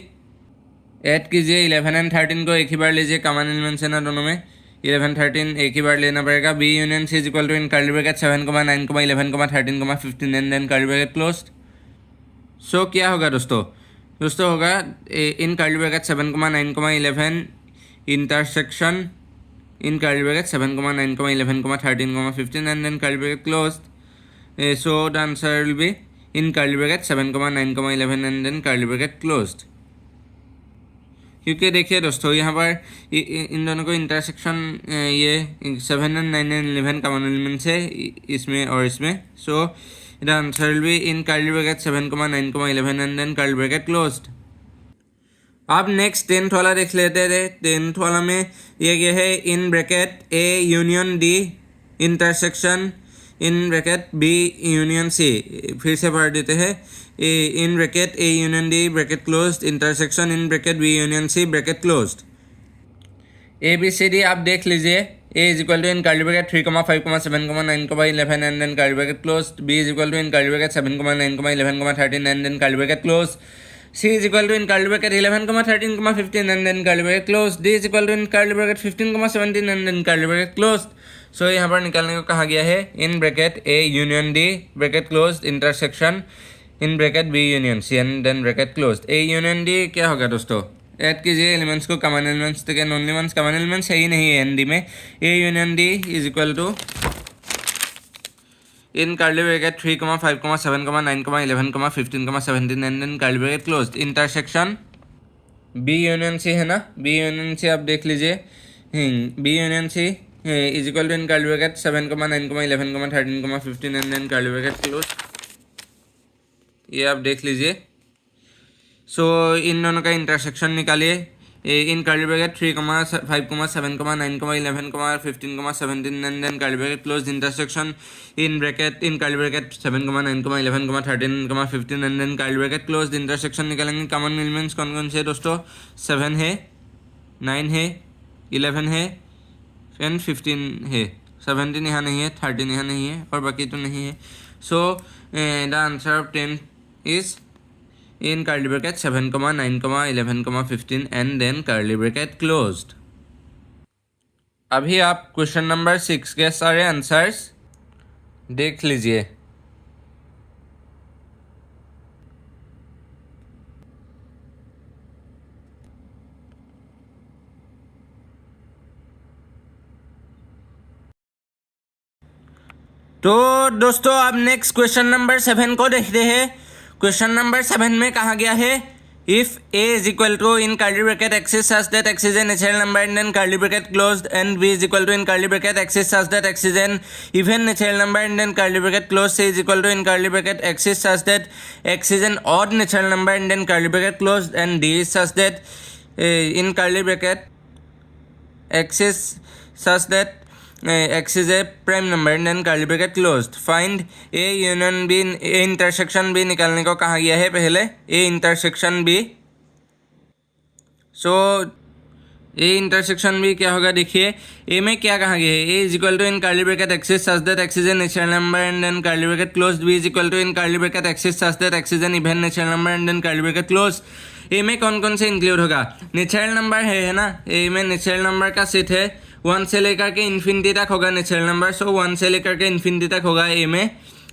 Add कीजिए 11 एंड 13 को एक ही बार लीजिए, कॉमन एलिमेंट्स है ना दोनों में। 11, 13 एक ही बार लेना पड़ेगा। B union C is equal to in curly bracket 7, 9, 11, 13, 15 and then curly bracket closed. So क्या होगा दोस्तों होगा in curly bracket 7, 9, 11 intersection in curly bracket 7, 9, 11, 13, 15 and then curly bracket closed. so the answer will be in curly bracket 7, 9, 11 and then curly bracket closed. क्योंकि देखिए दोस्तों यहाँ पर इन दोनों को इंटरसेक्शन ये 7 एंड 9 एंड 11 कॉमन एलिमेंट्स है इसमें और इसमें. So the answer will be in curly bracket 7, 9, 11 and then curly bracket closed. अब नेक्स्ट 10th वाला देख लेते थे. 10th वाला में ये है in bracket A union D intersection in bracket B union C. फिर से पढ़ देते हैं. In bracket A union D bracket closed intersection in bracket B union C bracket closed. A B C D आप देख लीजिए. A is equal to in curly bracket 3, 5, 7, 9, 11 and then curly bracket closed. B is equal to in curly bracket 7, 9, 11, 13 and then curly bracket closed. C is equal to in curly bracket 11, 13, 15 and then curly bracket closed. D is equal to in curly bracket 15, 17 and then curly bracket closed. So यहाँ पर निकालने को कहा गया है in bracket A union D bracket closed intersection in bracket B union C and then bracket closed. A union D क्या होगा दोस्तों? ऐड कीजिए एलिमेंट्स को. कॉमन एलिमेंट्स तक ओनली वंस कॉमन एलिमेंट्स है ही नहीं है एन डी में. A union D is equal to in curly bracket 3, 5, 7, 9, 11, 15, 17 and then curly bracket closed intersection B union C है ना. B union C आप देख लीजिए. B union C is equal to in curly bracket 7, 9, 11, 13, 15 and then curly bracket closed. ये आप देख लीजिए. सो इन दोनों का इंटरसेक्शन निकालिए. In curly bracket 3, 5, 7, 9, 11, 15, 17 and then curly bracket close intersection in bracket in curly bracket 7, 9, 11, 13, 15 and then curly bracket close intersection निकालेंगे. Common elements कौन कौन से है दोस्तों? 7 है, 9 है, 11 है एंड 15 है. 17 यहाँ नहीं है, 13 यहाँ नहीं है और बाकी तो नहीं है. सो the answer of 10 is in curly bracket 7, 9, 11, 15 and then curly bracket closed. अभी आप क्वेश्चन नंबर 6 के सारे आंसर्स देख लीजिए. तो दोस्तों अब नेक्स्ट क्वेश्चन नंबर 7 को देखते हैं. क्वेश्चन नंबर 7 में कहा गया है if a is equal to in curly bracket x is such that x is a natural number and then curly bracket closed and b is equal to in curly bracket x is such that x is an even natural number and then curly bracket closed. c is equal to in curly bracket x is such that x is an odd natural number and then curly bracket closed and d is such that in curly bracket x is such that x is a prime number and then curly bracket closed. Find a union b a intersection b निकालने को कहा गया है पहले. a intersection b. so a intersection b क्या होगा देखिए. a में क्या कहा गया है? a is equal to in curly bracket x is such that x is a natural number and then curly bracket closed. b is equal to in curly bracket x is such that x is an even natural number and then curly bracket closed. a में कौन कौन से include होगा? Natural number है ना. a में natural number का set है. 1 से लेकर के इन्फिनिटी तक होगा नेचुरल नंबर. सो 1 से लेकर के इन्फिनिटी तक होगा ए में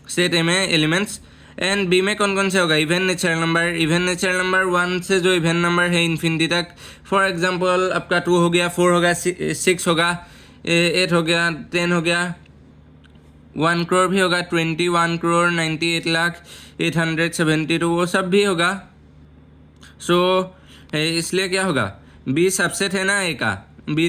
सेट ए में एलिमेंट्स. एंड बी में कौन कौन से होगा? Even natural number. Even natural number 1 से जो इवन नंबर है इन्फिनिटी तक. फॉर एग्जांपल आपका 2 हो गया, 4 होगा, 6 होगा, 8 हो गया, 10 हो गया, 1 करोड़ भी होगा, 21 करोड़ 98 लाख 872 वो सब भी होगा. सो इसलिए क्या होगा? बी सबसेट है ना ए का. ए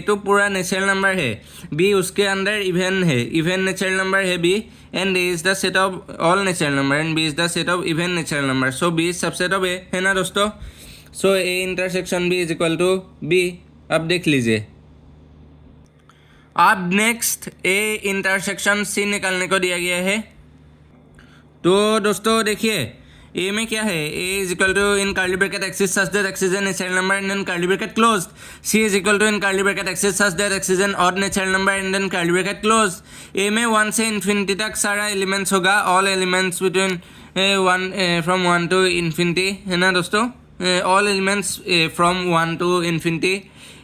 तो पूरा नेचुरल नंबर है. बी उसके अंदर इवन है, इवन नेचुरल नंबर है B. And A is the set of all natural number and B is the set of even natural number. So B is subset of A है ना दोस्तों. So A intersection B is equal to B. अब देख लीजिए. अब next ए intersection सी निकालने को दिया गया है. तो दोस्तों देखिए ए में क्या है? a is equal to in curly bracket x is such that x is a natural number and then curly bracket closed. c is equal to in curly bracket x is such that x is an odd natural number and then curly bracket closed. a में 1 से infinity तक सारा elements होगा. All elements between 1 from 1 to infinity है ना दोस्तों. All elements from 1 to infinity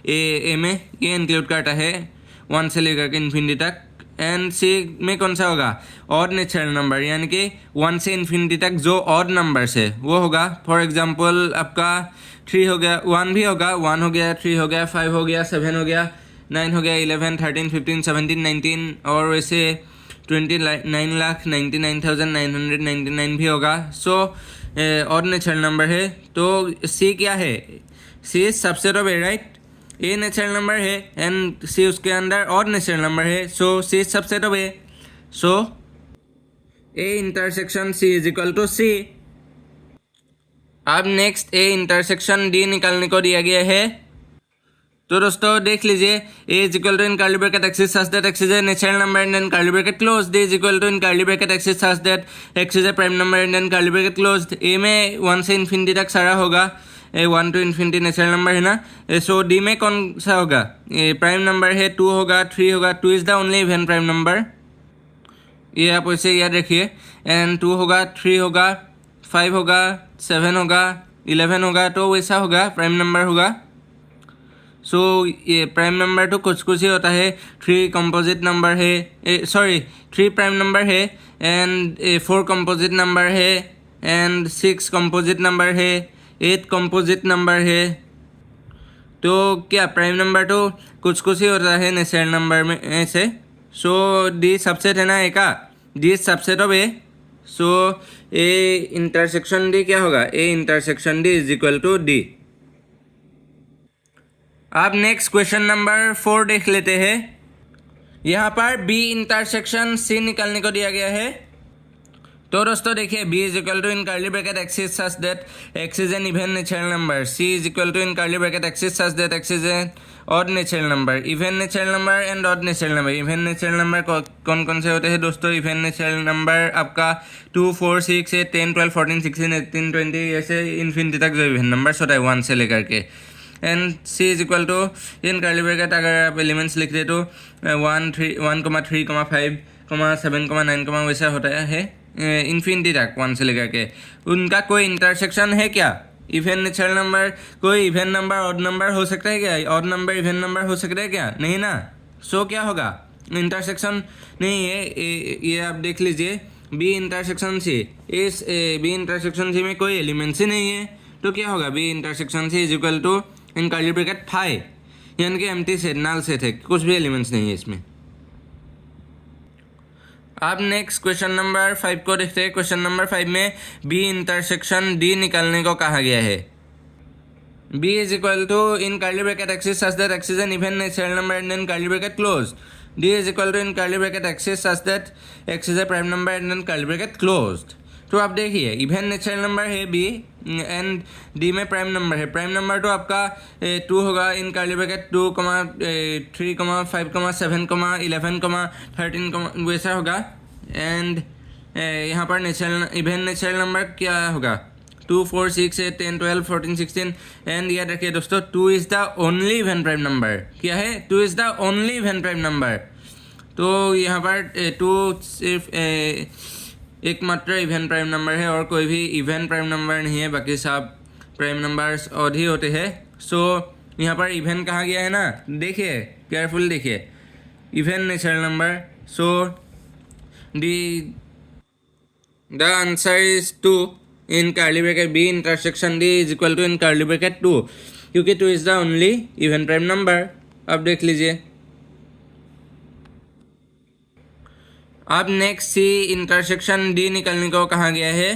A में ये इंक्लूड करता है 1 से लेकर के इन्फिनिटी तक. एंड सी में कौन सा होगा? ऑड नेचुरल नंबर, यानी कि 1 से इन्फिनिटी तक जो ऑड नंबर्स है वो होगा. फॉर एग्जांपल आपका 3 हो गया, 1 भी होगा, 1 हो गया, 3 हो गया, 5 हो गया, 7 हो गया, 9 हो गया, 11, 13, 15, 17, 19 और वैसे 29,99,999 भी होगा. सो ऑड नेचुरल नंबर है. तो सी क्या है? C is subset of A, right. A natural number है एंड सी उसके अंदर ऑड नेचुरल नंबर है, so C is subset of A. So A intersection C is equal to C. अब next ए intersection D निकालने को दिया गया है। तो दोस्तों देख लीजिए, A is equal to in curly bracket X is such that X is a natural number and then curly bracket close. D is equal to in curly bracket X is such that X is a prime number and then curly bracket close. A में 1 से infinity तक सारा होगा, 1 to infinity natural number है ना। सो D में कौन सा होगा, प्राइम नंबर है, 2 होगा, 3 होगा। 2 is the only even prime number, ये आप वैसे याद रखिए। एंड 2 होगा, 3 होगा, 5 होगा, 7 होगा, 11 होगा, तो वैसा होगा प्राइम नंबर होगा। सो ये प्राइम नंबर तो कुछ कुछ ही होता है। 3 कंपोजिट नंबर है, सॉरी 3 प्राइम नंबर है एंड 4 कंपोजिट नंबर है एंड 6 कंपोजिट नंबर है, 8 कंपोजिट नंबर है। तो क्या प्राइम नंबर तो कुछ कुछ ही होता है नेचुरल नंबर में से। सो डी सबसेट है ना ए का, D is subset of A. So A intersection D क्या होगा, A intersection D is equal to D. अब नेक्स्ट क्वेश्चन नंबर 4 देख लेते हैं। यहाँ पर बी इंटरसेक्शन सी निकालने को दिया गया है। तो दोस्तों देखिए, B is equal to in curly bracket X is such that X is an even natural number. C is equal to in curly bracket X is such that X is an odd natural number. Even natural number and odd natural number. Even natural number कौन कौन से होते हैं दोस्तों, even natural number आपका 2, 4, 6, 8, 10, 12, 14, 16, 18, 20 ऐसे infinity तक जो इवन नंबर्स होता है 1 से लेकर के। And C is equal to in curly bracket अगर आप एलिमेंट्स लिख दे तो 1, 3, 5, 7, 9 वैसा होता है इन्फिनिटी तक 1 से लेकर के। उनका कोई इंटरसेक्शन है क्या, इवन नेचुरल नंबर कोई इवन नंबर ऑड नंबर हो सकता है क्या, ऑड नंबर इवन नंबर हो सकता है क्या, नहीं ना। सो क्या होगा, इंटरसेक्शन नहीं है। ये आप देख लीजिए, बी इंटरसेक्शन सी, इस बी इंटरसेक्शन सी में कोई एलिमेंट्स ही नहीं है, तो क्या होगा, B intersection C is equal to in curly bracket 5, यानी कि एम्प्टी सेट, नल सेट है, कुछ भी एलिमेंट्स नहीं है इसमें। अब नेक्स्ट क्वेश्चन नंबर 5 को देखते हैं। क्वेश्चन नंबर 5 में बी इंटरसेक्शन डी निकालने को कहा गया है। B is equal to in curly bracket X is such that X is an even natural number and then curly bracket close. D is equal to in curly bracket X is such that X is a prime number and then curly bracket closed. तो आप देखिए, even natural number है B and D में prime number है। Prime number तो आपका 2 होगा in curly bracket 2, 3, 5, 7, 11, 13 वैसा होगा। एंड यहाँ पर इवन नेचुरल नंबर क्या होगा, 2, 4, 6, 8, 10, 12, 14, 16। एंड याद रखिए दोस्तों, 2 is the only even prime number. क्या है, 2 is the only even prime number. तो यहाँ पर 2 सिर्फ एकमात्र इवन प्राइम नंबर है और कोई भी इवन प्राइम नंबर नहीं है, बाकी सब प्राइम नंबर्स ऑड ही होते हैं। सो यहाँ पर इवन कहा गया है ना, देखिए केयरफुल देखिए, even natural number. So D the answer is 2 in curly bracket B intersection D is equal to in curly bracket 2, क्योंकि 2 is the only even prime number. अब देख लीजिए, अब नेक्स्ट सी इंटरसेक्शन डी निकालने को कहा गया है।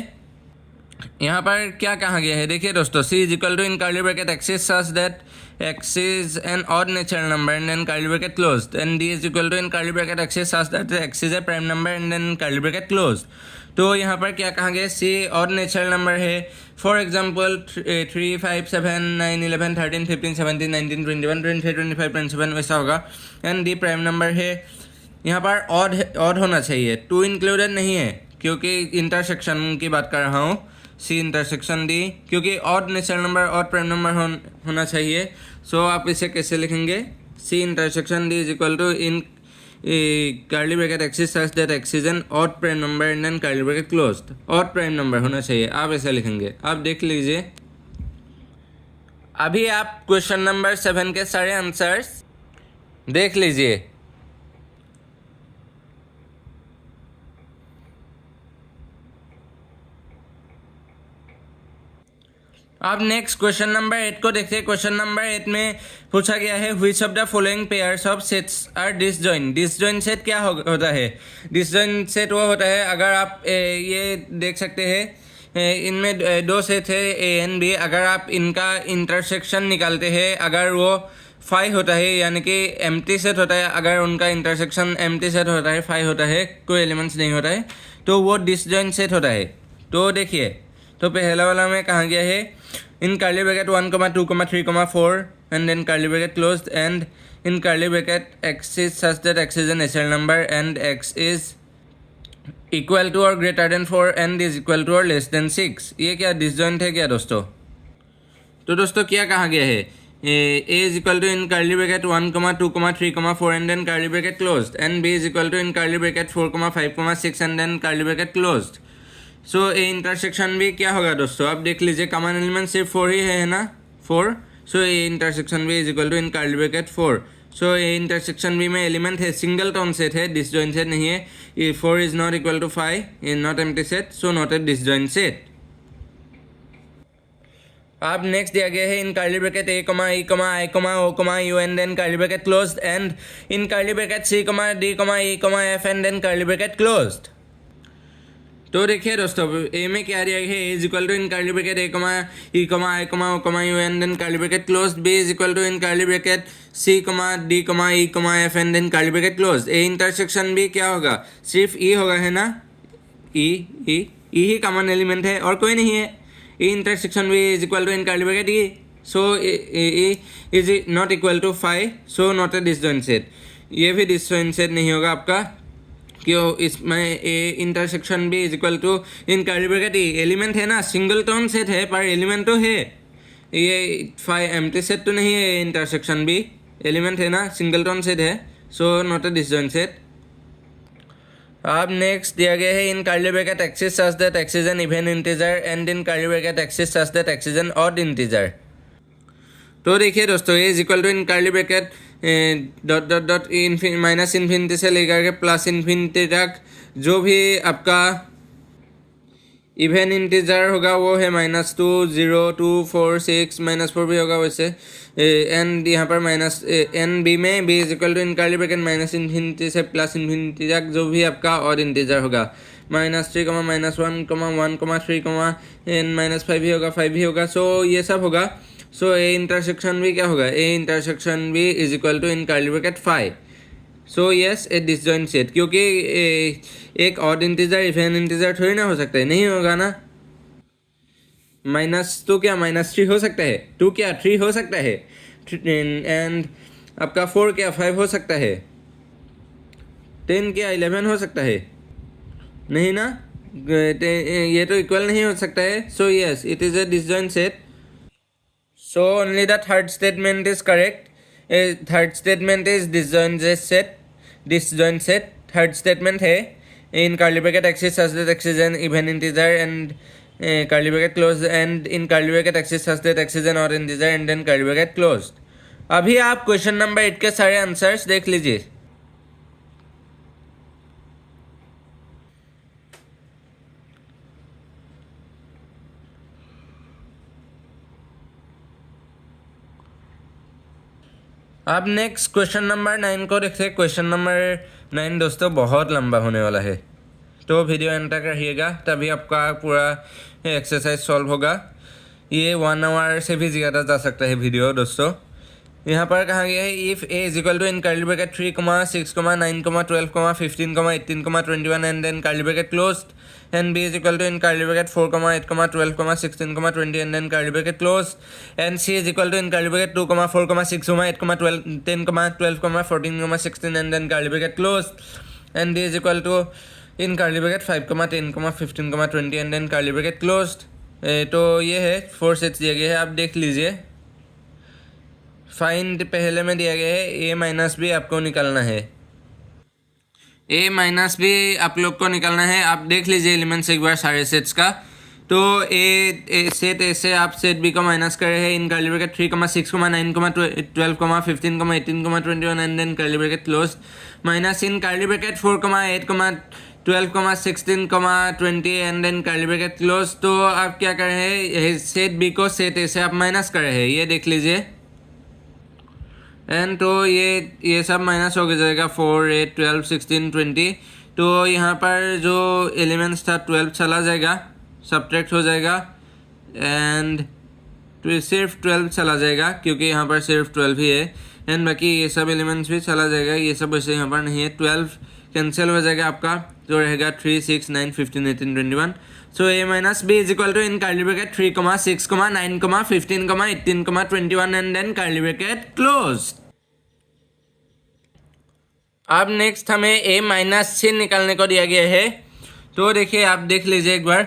यहाँ पर क्या कहा गया है, देखिए दोस्तों, C is equal to in curly bracket X is such that X is an odd natural number and then curly bracket closed. And D is equal to in curly bracket X is such that X is a prime number and then curly bracket closed. तो यहाँ पर क्या कहा गया, C odd natural number है। For example 3, 5, 7, 9, 11, 13, 15, 17, 19, 21, 23, 25, 27 वैसा होगा। And D prime number है। यहाँ पर ऑड होना चाहिए, 2 इंक्लूडेड नहीं है क्योंकि इंटरसेक्शन की बात कर रहा हूँ। सी इंटरसेक्शन डी, क्योंकि odd natural number odd prime number होना चाहिए। सो आप इसे कैसे लिखेंगे, C intersection D is equal to in curly bracket X is such that X is an odd prime number and then curly bracket closed. Odd prime number होना चाहिए, आप ऐसे लिखेंगे। आप देख लीजिए, अभी आप क्वेश्चन नंबर 7 के सारे आंसर्स देख लीजिए। अब नेक्स्ट क्वेश्चन नंबर 8 को देखते हैं। क्वेश्चन नंबर 8 में पूछा गया है, which of the following pairs of sets are disjoint. Disjoint set क्या होता है, डिसजॉइंट सेट वो होता है, अगर आप ये देख सकते हैं, इनमें दो सेट है ए एंड बी, अगर आप इनका इंटरसेक्शन निकालते हैं, अगर वो 5 होता है यानी कि एम्प्टी सेट होता है, अगर उनका इंटरसेक्शन एम्प्टी सेट होता है, 5 होता है, कोई एलिमेंट्स नहीं होता है, तो वो डिसजॉइंट सेट होता है। तो देखिए, तो पहला वाला में कहाँ गया है, in curly bracket 1, 2, 3, 4 and then curly bracket closed and in curly bracket x is such that x is a natural number and x is equal to or greater than 4 and is equal to or less than 6। ये क्या disjoint है क्या दोस्तों? तो दोस्तों क्या कहा गया है, a is equal to in curly bracket 1, 2, 3, 4 and then curly bracket closed and b is equal to in curly bracket 4, 5, 6 and then curly bracket closed। So A intersection B क्या होगा दोस्तों, अब देख लीजिए, कॉमन एलिमेंट सिर्फ 4 ही है ना, 4। So A intersection भी is equal to in curly bracket 4। So A intersection B में एलिमेंट है, सिंगल टोन सेट है, डिसजॉइंट सेट नहीं है। ये 4 is not equal to 5, is not empty set, so not a disjoint set. अब next दिया गया है in curly bracket a, e, i, o, u and then curly bracket closed and in curly bracket c, d, e, f and then curly bracket closed. तो देखिए दोस्तों, A में क्या दिया गया है, A is equal to in curly bracket a, e, i, o, u and then curly bracket closed, b is equal to in curly bracket c, d, e, f and then curly bracket closed. A intersection B क्या होगा, सिर्फ ई होगा, है ना, ई ही common element है और कोई नहीं है। ई इंटरसेक्शन भी is equal to in curly bracket E, so E is not equal to 5, so not a disjoint set. ये भी डिसजॉइंट सेट नहीं होगा आपका, क्यों, इसमें ए इंटरसेक्शन भी is equal to in curly bracket E, element है ना, सिंगल टोन सेट है पर एलिमेंट तो है, ये 5 एम्प्टी सेट तो नहीं है। इंटरसेक्शन भी एलिमेंट है ना, सिंगल टोन सेट है, so not a disjoint set. अब नेक्स्ट दिया गया है in curly bracket x is such that x is an even integer and in curly bracket x is such that x is an odd integer। तो देखिए दोस्तों, A is equal to in curly bracket dot dot dot minus infinity से लेकर के plus infinity तक जो भी आपका इवन इंटीजर होगा वो है -2, 0, 2, 4, 6, -4 भी होगा वैसे, एंड यहाँ पर माइनस एन बी में B is equal to in curly bracket minus infinity से प्लस इन्फिनिटी तक जो भी आपका और इंटीजर होगा, -3, -1, 1, 3, एन -5 भी होगा, 5 भी होगा, सो ये सब होगा। सो ए इंटरसेक्शन भी क्या होगा, ए इंटरसेक्शन भी is equal to in curly bracket 5। So yes a disjoint set, क्योंकि एक ऑड इंटीजर इवन इंटीजर थोड़ी ना हो सकता है, नहीं होगा ना। -2 क्या -3 हो सकता है, 2 क्या 3 हो सकता है, एंड आपका 4 क्या 5 हो सकता है, 10 क्या 11 हो सकता है, नहीं ना, ये तो इक्वल नहीं हो सकता है। So yes it is a disjoint set. So only the third statement is correct. Third statement is disjoint set. Third statement है in curly bracket x is such that x is an even integer and curly bracket close and in curly bracket x is such that x is an odd integer and then curly bracket closed. अभी आप question number 8 के सारे answers देख लीजिए। अब next question number 9 को देखते हैं। क्वेश्चन नंबर 9 दोस्तों बहुत लंबा होने वाला है, तो वीडियो एंड तक रहिएगा, तभी आपका पूरा एक्सरसाइज सॉल्व होगा। ये 1 आवर से भी ज़्यादा जा सकता है वीडियो दोस्तों। यहाँ पर कहा गया है if A is equal to in curly bracket 3, 6, 9, 12, 15, 18, 21 and then curly bracket closed and B is equal to in curly bracket 4, 8, 12, 16, 20 and then curly bracket closed and C is equal to in curly bracket 2, 4, 6, 8, 12, 10, 12, 14, 16 and then curly bracket closed and D is equal to in curly bracket 5, 10, 15, 20 and then curly bracket closed. तो ये है 4 sets दिए गए हैं, आप देख लीजिए। Find पहले में दिया गया है ए माइनस बी आपको निकालना है, ए माइनस बी आप लोग को निकालना है। आप देख लीजिए एलिमेंट्स एक बार सारे सेट्स का। तो ए सेट ए से आप सेट बी को माइनस कर रहे हैं in curly bracket 3, 6, 9, 12, 15, 18, 21 and then curly bracket close minus in curly bracket 4, 8, 12, 16, 20 and then curly bracket close. तो आप क्या कर रहे हैं, सेट बी को सेट ए से आप माइनस कर रहे हैं, ये देख लीजिए। एंड तो ये सब माइनस हो जाएगा 4, 8, 12, 16, 20। तो यहाँ पर जो एलिमेंट्स था 12 चला जाएगा, सब्ट्रैक्ट हो जाएगा एंड तो सिर्फ 12 चला जाएगा क्योंकि यहाँ पर सिर्फ 12 ही है एंड बाकी ये सब एलिमेंट्स भी चला जाएगा, ये सब वैसे यहाँ पर नहीं है। 12 कैंसिल हो जाएगा आपका, जो रहेगा 3, 6, 9, 15, 18, 21। So a minus B is equal to in curly bracket 3, 6, 9, 15, 18, 21 and then curly bracket close. अब नेक्स्ट हमें a माइनस c निकालने को दिया गया है। तो देखिए आप देख लीजिए एक बार,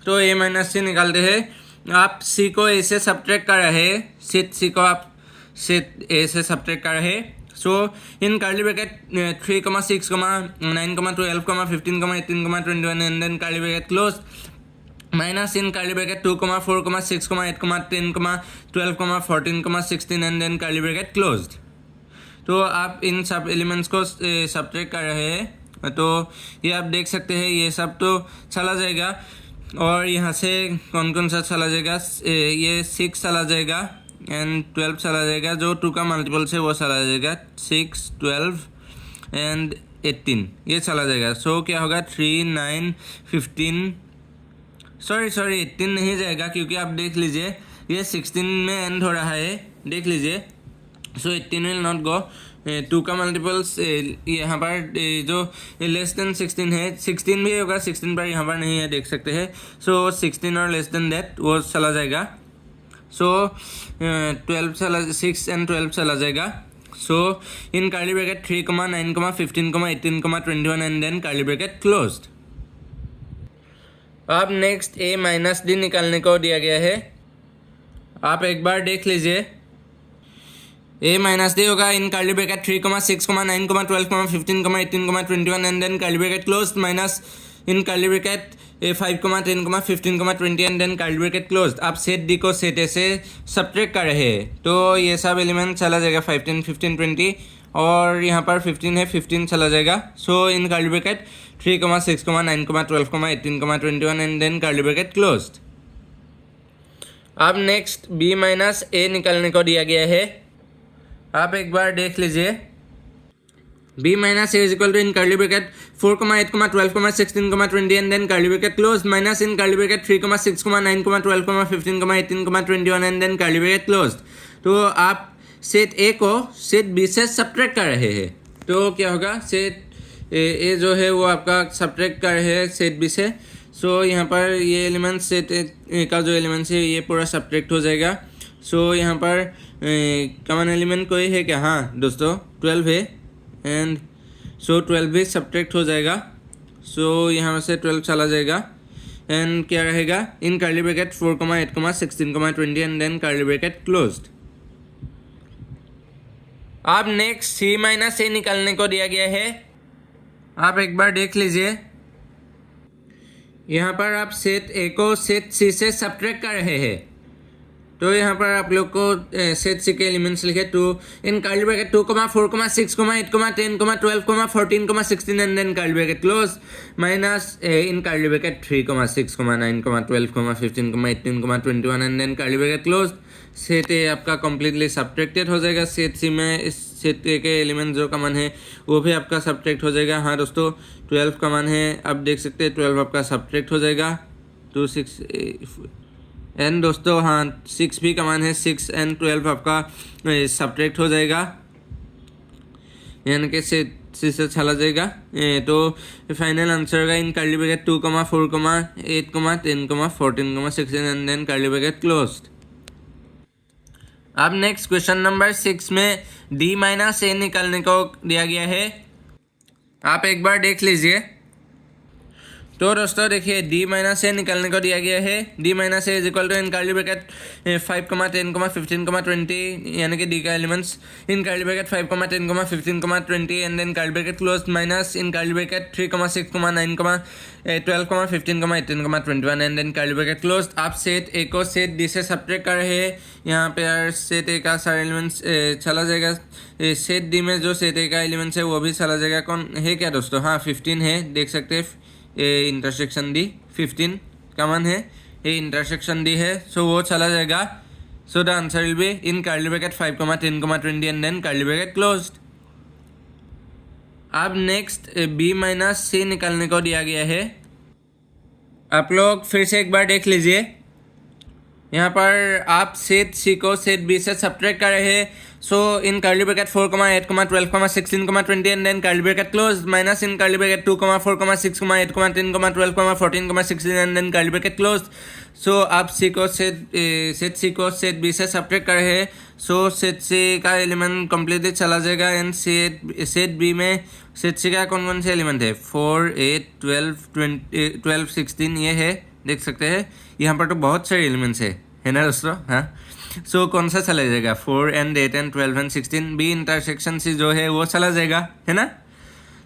तो a माइनस c निकालते हैं। आप c को a से सब्ट्रैक्ट कर रहे हैं, c को आप a से सब्ट्रैक्ट कर रहे हैं। So in curly bracket 3, 6, 9, 12, 15, 18, 21 and then curly bracket close minus in curly bracket 2, 4, 6, 8, 10, 12, 14, 16 and then curly bracket closed. तो आप इन सब एलिमेंट्स को सब्ट्रैक्ट कर रहे हैं, तो ये आप देख सकते हैं ये सब तो चला जाएगा और यहाँ से कौन कौन सा चला जाएगा, ये 6 चला जाएगा एंड 12 चला जाएगा, जो 2 का मल्टीपल से वो चला जाएगा, 6, 12 एंड 18 ये चला जाएगा। सो क्या होगा 3, 9, 15 सॉरी 18 नहीं जाएगा क्योंकि आप देख लीजिए ये 16 में एंड हो रहा है, देख लीजिए। सो 18 विल नॉट गो, 2 का मल्टीपल्स यहाँ पर जो लेस देन 16 है, 16 भी होगा, 16 पर यहाँ पर नहीं है, देख सकते हैं। सो 16 और लेस देन दैट वो चला जाएगा। सो 12 चला, 6 एंड 12 चला जाएगा। So in curly bracket 3, 9, 15, 18, 21 and then curly bracket closed. अब नेक्स्ट a माइनस डी निकालने को दिया गया है, आप एक बार देख लीजिए। a माइनस डी होगा in curly bracket 3, 6, 9, 12, 15, 18, 21 and then curly bracket closed minus in curly bracket 5, 10, 15, 20 and then curly bracket closed. आप सेट डी को सेट ए से सब्ट्रैक्ट कर रहे हैं, तो ये सब एलिमेंट चला जाएगा 5, 10, 15, 20 और यहाँ पर 15 है, 15 चला जाएगा। So in curly bracket 3, 6, 9, 12, 18, 21 and then curly bracket closed. अब नेक्स्ट b माइनस a निकालने को दिया गया है, आप एक बार देख लीजिए। b minus a is equal to in curly bracket 4, 8, 12, 16, 20 and then curly bracket close minus in curly bracket 3, 6, 9, 12, 15, 18, 21 and then curly bracket close. तो आप सेट a को सेट b से सब्ट्रैक्ट कर रहे हैं, तो क्या होगा सेट a जो है वो आपका सब्ट्रैक्ट कर रहे हैं सेट b से। सो यहाँ पर ये एलिमेंट सेट a का जो एलिमेंट्स है ये पूरा सब्ट्रैक्ट हो जाएगा। सो यहाँ पर कॉमन एलिमेंट कोई है क्या? हाँ दोस्तों 12 है एंड सो 12 भी सब्ट्रैक्ट हो जाएगा। सो यहाँ से 12 चला जाएगा एंड क्या रहेगा in curly bracket 4, 8, 16, 20 and then curly bracket closed. अब नेक्स्ट c माइनस a निकालने को दिया गया है, आप एक बार देख लीजिए। यहाँ पर आप सेट a को सेट c से सब्ट्रैक्ट कर रहे हैं, तो यहाँ पर आप लोग को सेट c के एलिमेंट्स लिखे। तो in curly bracket 2, 4, 6, 8, 10, 12, 14, 16 and then curly bracket close minus in curly bracket 3, 6, 9, 12, 15, 18, 21 and then curly bracket close. Set A आपका कम्प्लीटली सब्ट्रैक्टेड हो जाएगा, सेट सी में इस सेट ए के एलिमेंट जो कॉमन है वो भी आपका सब्ट्रैक्ट हो जाएगा। हाँ दोस्तों 12 कॉमन है, आप देख सकते हैं 12 आपका सब्ट्रैक्ट हो जाएगा 2, 6 एंड दोस्तों हाँ 6 भी कॉमन है, 6 एंड 12 आपका सब्ट्रैक्ट हो जाएगा, यानी कि सेट सी से चला जाएगा। तो फाइनल आंसर होगा in curly bracket 2, 4, 8, 10, 14, 16 and then curly bracket closed. अब नेक्स्ट क्वेश्चन नंबर 6 में d माइनस a निकालने को दिया गया है, आप एक बार देख लीजिए। तो दोस्तों देखिए d माइनस a निकालने को दिया गया है, d minus a is equal to in curly bracket 5, 10, 15, 20 यानी कि d का elements in curly bracket 5, 10, 15, 20 and then curly bracket close minus in curly bracket 3, 6, 9, 12, 15, 18, 21 and then curly bracket close. आप set a को सेट d से subtract कर रहे हैं, यहाँ पे यार सेट a का सारा एलिमेंट्स चला जाएगा, सेट d में जो सेट a का एलिमेंट्स है वो भी चला जाएगा। कौन है क्या दोस्तों? हाँ 15 है, देख सकते हैं ए इंटरसेक्शन डी 15 कॉमन है, ए इंटरसेक्शन डी है, सो वो चला जाएगा। So the answer will be in curly bracket 5, 10, 20 and then curly bracket closed. अब नेक्स्ट b माइनस c निकालने को दिया गया है, आप लोग फिर से एक बार देख लीजिए। यहाँ पर आप सेट सी को सेट बी से सब्ट्रैक्ट कर रहे हैं। So in curly bracket 4, 8, 12, 16, 20 and then curly bracket close minus in curly bracket 2, 4, 6, 8, 10, 12, 14, 16 and then curly bracket close. So आप सी को सेट सी को सेट बी से सब्ट्रैक्ट कर रहे हैं। सो सेट सी का एलिमेंट कम्प्लीटली चला जाएगा एंड सेट बी में सेट सी का कौन कौन से एलिमेंट है 4, 8, 12, 16 ये है, देख सकते हैं। यहाँ पर तो बहुत सारे एलिमेंट्स है ना दोस्तों। हाँ, सो कौन सा चला जाएगा 4 and 8 and 12 and 16 B intersection C जो है वो चला जाएगा, है ना।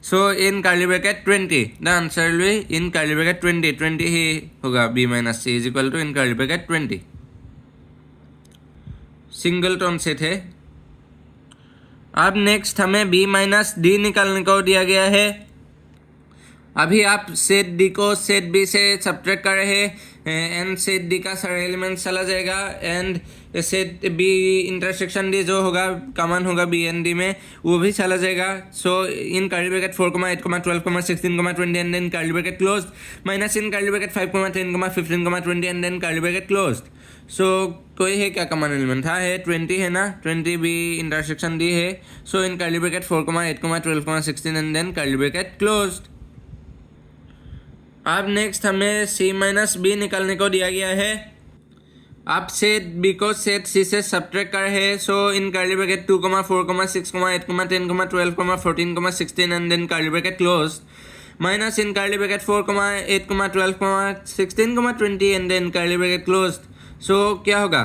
So in curly bracket 20 the answer will be in curly bracket 20 ही होगा B minus C is equal to in curly bracket 20। Singleton set है। अब नेक्स्ट हमें बी माइनस डी निकालने को दिया गया है। अभी आप सेट डी को सेट बी से सब्ट्रैक्ट कर रहे हैं एंड सेट डी का सारा एलिमेंट चला जाएगा and set B intersection D जो होगा कॉमन होगा बी एंड डी में वो भी चला जाएगा। So in curly bracket 4, 8, 12, 16, 20 and then curly bracket close minus in curly bracket 5, 10, 15, 20 and then curly bracket close. So कोई है क्या कॉमन एलिमेंट था है 20 है ना, 20 बी इंटरसेक्शन डी है। So in curly bracket 4, 8, 12, 16 and then curly bracket close. अब next हमें सी माइनस बी निकालने को दिया गया है। आप सेट बी को सेट सी से सब्ट्रैक्ट कर है। So in curly bracket 2, 4, 6, 8, 10, 12, 14, 16 and then curly bracket close minus in curly bracket 4, 8, 12, 16, 20 and then curly bracket close. So क्या होगा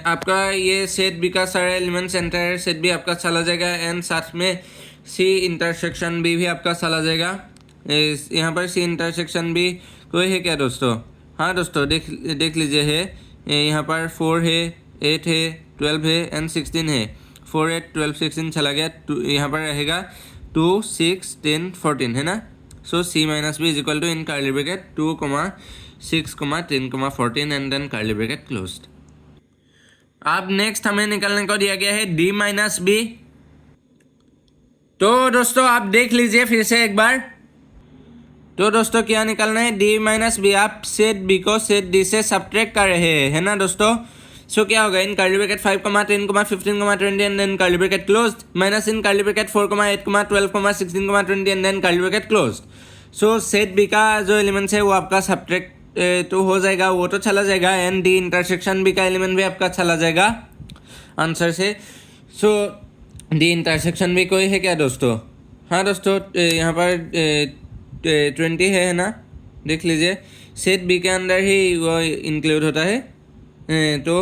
आपका ये सेट बी का सारा एलिमेंट्स एंटायर सेट बी आपका चला जाएगा एंड साथ में सी इंटरसेक्शन बी भी आपका चला जाएगा। यहाँ पर सी इंटरसेक्शन भी कोई है क्या दोस्तों। हाँ दोस्तों देख लीजिए है यहाँ पर 4 है, 8 है, 12 है एंड 16 है। 4, 8, 12, 16 चला गया, यहाँ पर रहेगा 2, 6, 10, 14 है ना। So C minus B is equal to in curly bracket 2, 6, 10, 14 and then curly bracket closed. अब नेक्स्ट हमें निकालने को दिया गया है डी माइनस बी। तो दोस्तों आप देख लीजिए फिर से एक बार। तो दोस्तों क्या निकालना है डी माइनस बी। आप सेट बी को सेट डी से सब्ट्रैक्ट कर रहे हैं, है ना दोस्तों। सो क्या होगा in curly bracket 5, 10, 15, 20 and then curly bracket closed minus in curly bracket 4, 8, 12, 16, 20 and then curly bracket closed. So set B का जो एलिमेंट्स है वो आपका सब्ट्रैक्ट तो हो जाएगा, वो तो चला जाएगा एंड डी इंटरसेक्शन बी का एलिमेंट भी आपका चला जाएगा आंसर से। सो डी इंटरसेक्शन भी कोई है क्या दोस्तों। हाँ दोस्तों यहाँ पर 20 है ना, देख लीजिए सेट बी के अंदर ही वो इंक्लूड होता है। तो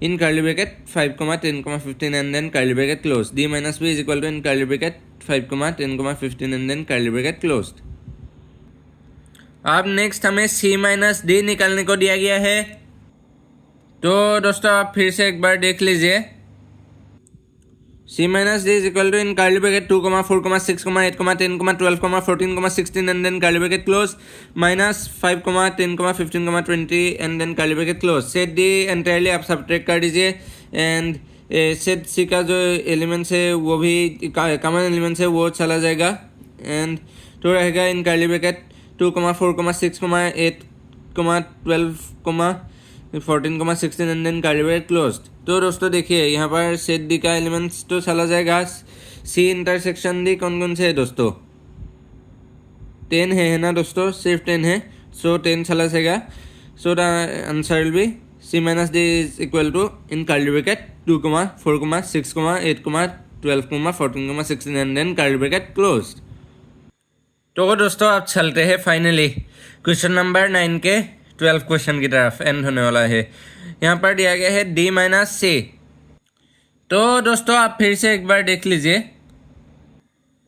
in curly bracket 5, 10, 15 and then curly bracket close D minus B is equal to in curly bracket 5, 10, 15 and then curly bracket close. अब नेक्स्ट हमें सी माइनस डी निकालने को दिया गया है। तो दोस्तों आप फिर से एक बार देख लीजिए C minus D is equal to in curly bracket 2, 4, 6, 8, 10, 12, 14, 16 and then curly bracket close minus 5, 10, 15, 20 and then curly bracket close. Set D entirely आप सब्ट्रैक्ट कर दीजिए एंड सेट सी का जो एलिमेंट्स है वो भी कॉमन एलिमेंट्स है वो चला जाएगा एंड तो रहेगा in curly bracket 2, 4, 6, 8, 12, 14, 16 and then curly bracket closed. तो दोस्तों देखिए यहाँ पर सेट डी का एलिमेंट्स तो चला जाएगा। सी इंटरसेक्शन डी कौन कौन से है दोस्तों 10 है ना दोस्तों, सिर्फ 10 है। सो 10 चला जाएगा। So the answer will be C minus D is equal to in curly bracket 2, 4, 6, 8, 12, 14, 16 and then curly bracket closed. तो दोस्तों आप चलते हैं फाइनली क्वेश्चन नंबर 9 के 12 क्वेश्चन की तरफ एंड होने वाला है। यहाँ पर दिया गया है डी माइनस सी। तो दोस्तों आप फिर से एक बार देख लीजिए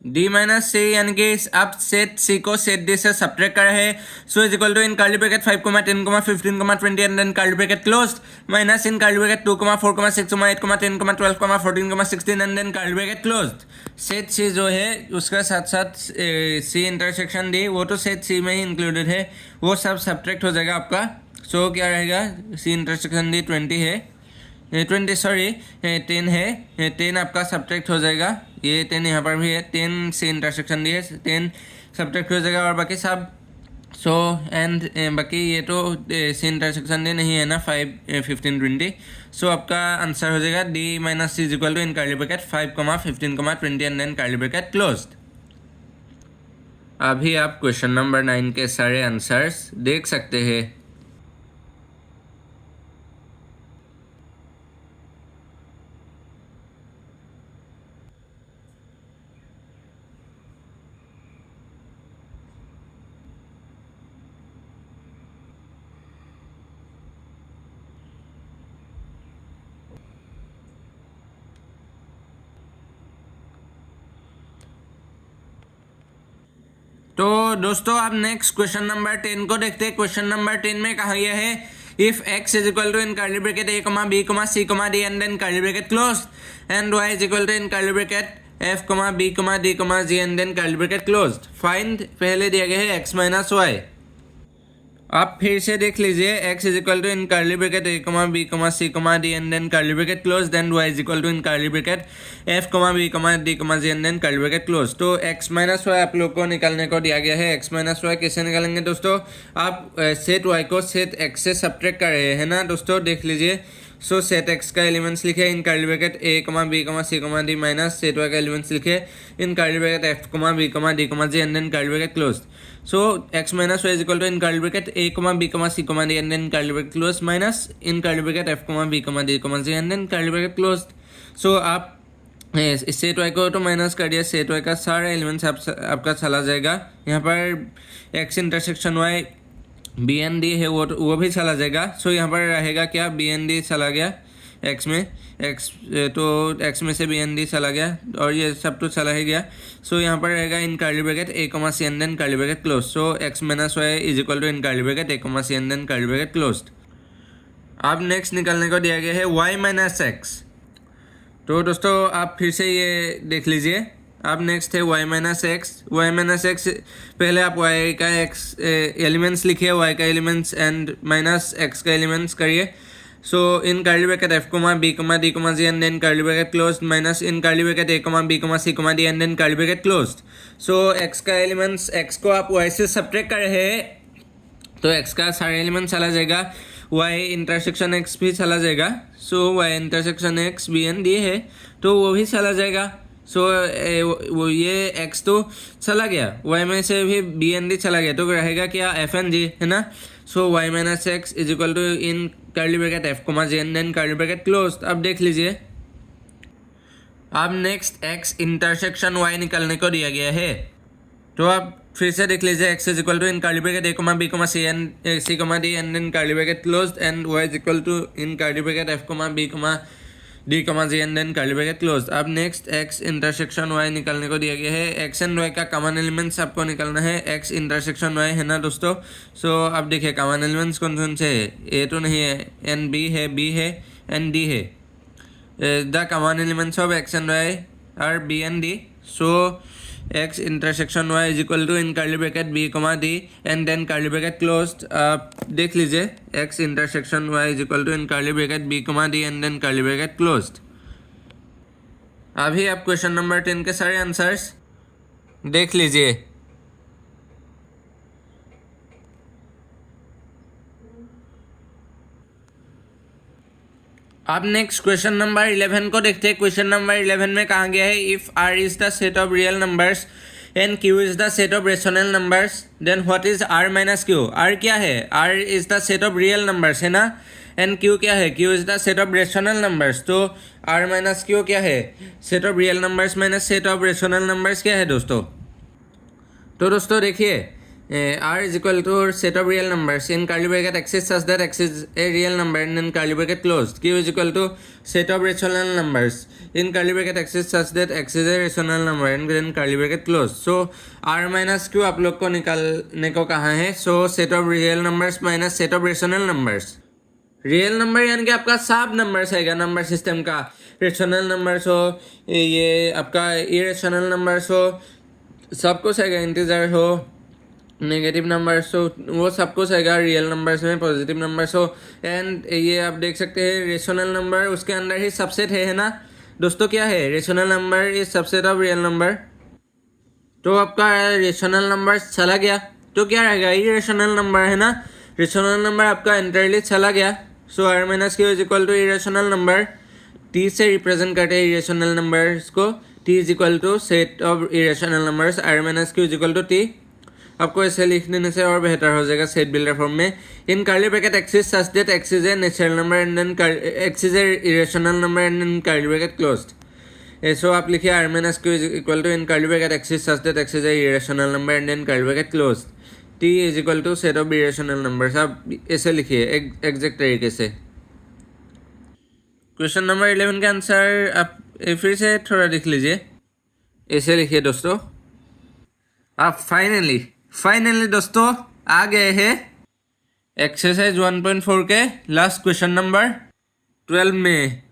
डी माइनस सी यानी कि आप सेट सी को सेट डी से सब्ट्रैक्ट कर रहे हैं। So is equal to in curly bracket 5, 10, 15, 20 and then curly bracket closed minus in curly bracket 2, 4, 6, 8, 10, 12, 14, 16 and then curly bracket closed. Set C जो है उसका साथ साथ सी इंटरसेक्शन डी वो तो सेट सी में ही इंक्लूडेड है, वो सब सब्ट्रैक्ट हो जाएगा आपका। सो क्या रहेगा सी इंटरसेक्शन डी 20 है 10 है 10 आपका सब्ट्रैक्ट हो जाएगा। ये 10 यहाँ पर भी है 10 सी इंटरसेक्शन डी है 10 सब्ट्रैक्ट हो जाएगा और बाकी सब सो एंड बाकी ये तो सी इंटरसेक्शन डे नहीं है ना 5 15 20। सो आपका आंसर हो जाएगा D minus C is equal to in curly bracket 5, 15, 20 and then curly bracket closed. अभी आप क्वेश्चन नंबर 9 के सारे आंसर्स देख सकते हैं। तो दोस्तों आप नेक्स्ट क्वेश्चन नंबर 10 को देखते हैं। क्वेश्चन नंबर 10 में कहा गया है if x is equal to in curly bracket a, b, c, d and then curly bracket close and y is equal to in curly bracket f, b, d, g and then curly bracket close find पहले दिया गया है x minus Y. आप फिर से देख लीजिए x is equal to in curly bracket a, b, c, d and then curly bracket close then y is equal to in curly bracket f, b, d, g and then curly bracket close. तो x minus Y आप लोग को निकालने को दिया गया है। x minus Y कैसे निकालेंगे दोस्तों? आप सेट y को सेट x से सब्ट्रैक्ट कर रहे हैं ना दोस्तों, देख लीजिए। सो सेट x का एलिमेंट्स लिखे in curly bracket a, b, c, d minus set y का एलिमेंट्स लिखे in curly bracket f, b, d, g and then curly bracket close. So x minus y is equal to in curly bracket a, b, c, d and then curly bracket closed minus in curly bracket f, b, d, g and then curly bracket closed। So आप set y को तो minus कर दिया, set y का सारा elements आपका चला जाएगा। यहाँ पर x intersection y B and D है वो भी चला जाएगा। सो यहाँ पर रहेगा क्या, बी एन डी चला गया x में, x तो x में से बी एन डी चला गया और ये सब तो चला ही गया। सो यहाँ पर रहेगा in curly bracket a, c and then curly bracket close. So x minus Y is equal to in curly bracket a, c and then curly bracket close. अब नेक्स्ट निकालने को दिया गया है y माइनस एक्स। तो दोस्तों आप फिर से ये देख लीजिए। अब नेक्स्ट है y minus X. Y minus X पहले आप y का x एलिमेंट्स लिखिए, y का एलिमेंट्स एंड माइनस x का एलिमेंट्स करिए। So in curly bracket f, b, d, g and then curly bracket closed minus in curly bracket a, b, c, d and then curly bracket closed। So x का elements x को आप y से subtract कर रहे हैं तो x का सारा एलिमेंट चला जाएगा, y इंटरसेक्शन x भी चला जाएगा। So y intersection x B and D है तो वो भी चला जाएगा। सो वो ये x तो चला गया, y में से भी बी एन डी चला गया तो रहेगा क्या, एफ एन जी है ना। So y minus X is equal to in curly bracket f, g and then curly bracket close. अब देख लीजिए। अब नेक्स्ट x इंटरसेक्शन y निकालने को दिया गया है तो आप फिर से देख लीजिए। x is equal to in curly bracket a, b, c and d and then curly bracket closed and y is equal to in curly bracket f, b, d, g and then curly bracket closed. अब next x intersection y निकालने को दिया गया है। x and y का common elements आपको निकालना है। x इंटरसेक्शन y है ना दोस्तों। सो अब देखिए कॉमन एलिमेंट्स कौन कौन से है, a तो नहीं है, एन b है एंड d है। The common elements of x and y are b and d। So x intersection y is equal to in curly bracket b, d and then curly bracket closed. आप देख लीजिए x intersection y is equal to in curly bracket b, d and then curly bracket closed. अभी आप question number 10 के सारे answers देख लीजिए। अब नेक्स्ट क्वेश्चन नंबर 11 को देखते हैं। क्वेश्चन नंबर 11 में कहा गया है if r is the set of real numbers and q is the set of rational numbers then what is r minus q। r क्या है, r is the set of real numbers है ना, and q क्या है, q is the set of rational numbers. तो r minus q क्या है, set of real numbers minus set of rational numbers क्या है दोस्तों। तो दोस्तों देखिए r is equal to set of real numbers in curly bracket x is such that x is a real number and then curly bracket closed। q is equal to set of rational numbers in curly bracket x is such that x is a rational number and then curly bracket closed। so r minus q आप लोग को निकालने को कहा है। so set of real numbers minus set of rational numbers। Real number यानी कि आपका सब नंबर्स आएगा नंबर सिस्टम का, रेशनल नंबर्स हो, ये आपका इरेशनल नंबर्स हो, सब कुछ आएगा, इंटीजर हो, नेगेटिव नंबर्स हो, वो सब कुछ आएगा रियल नंबर्स में, पॉजिटिव नंबर्स हो। एंड ये आप देख सकते हैं रेशनल नंबर उसके अंदर ही सबसेट है ना दोस्तों। क्या है, rational number is subset of real number. तो आपका रेशनल नंबर चला गया तो क्या रहेगा, इरेशनल नंबर है ना, रेशनल नंबर आपका एंटायरली चला गया। So R minus Q is equal to irrational number, T से रिप्रेजेंट करते हैं इरेशनल नंबर्स को, T is equal to set of irrational numbers, R minus Q is equal to T. आपको ऐसे लिख देने से और बेहतर हो जाएगा सेट बिल्डर फॉर्म में। In curly bracket X is such that X is a natural number and then X is a irrational number and then curly bracket closed. So आप लिखिए R minus Q is equal to in curly bracket X is such that X is a irrational number and then curly bracket closed, T is equal to set of irrational numbers. आप ऐसे लिखिए exact तरीके से। Question number 11 का answer आप फिर से थोड़ा लिख लीजिए, ऐसे लिखिए दोस्तों। आप फाइनली दोस्तों आ गए हैं एक्सरसाइज 1.4 के लास्ट क्वेश्चन नंबर 12 में।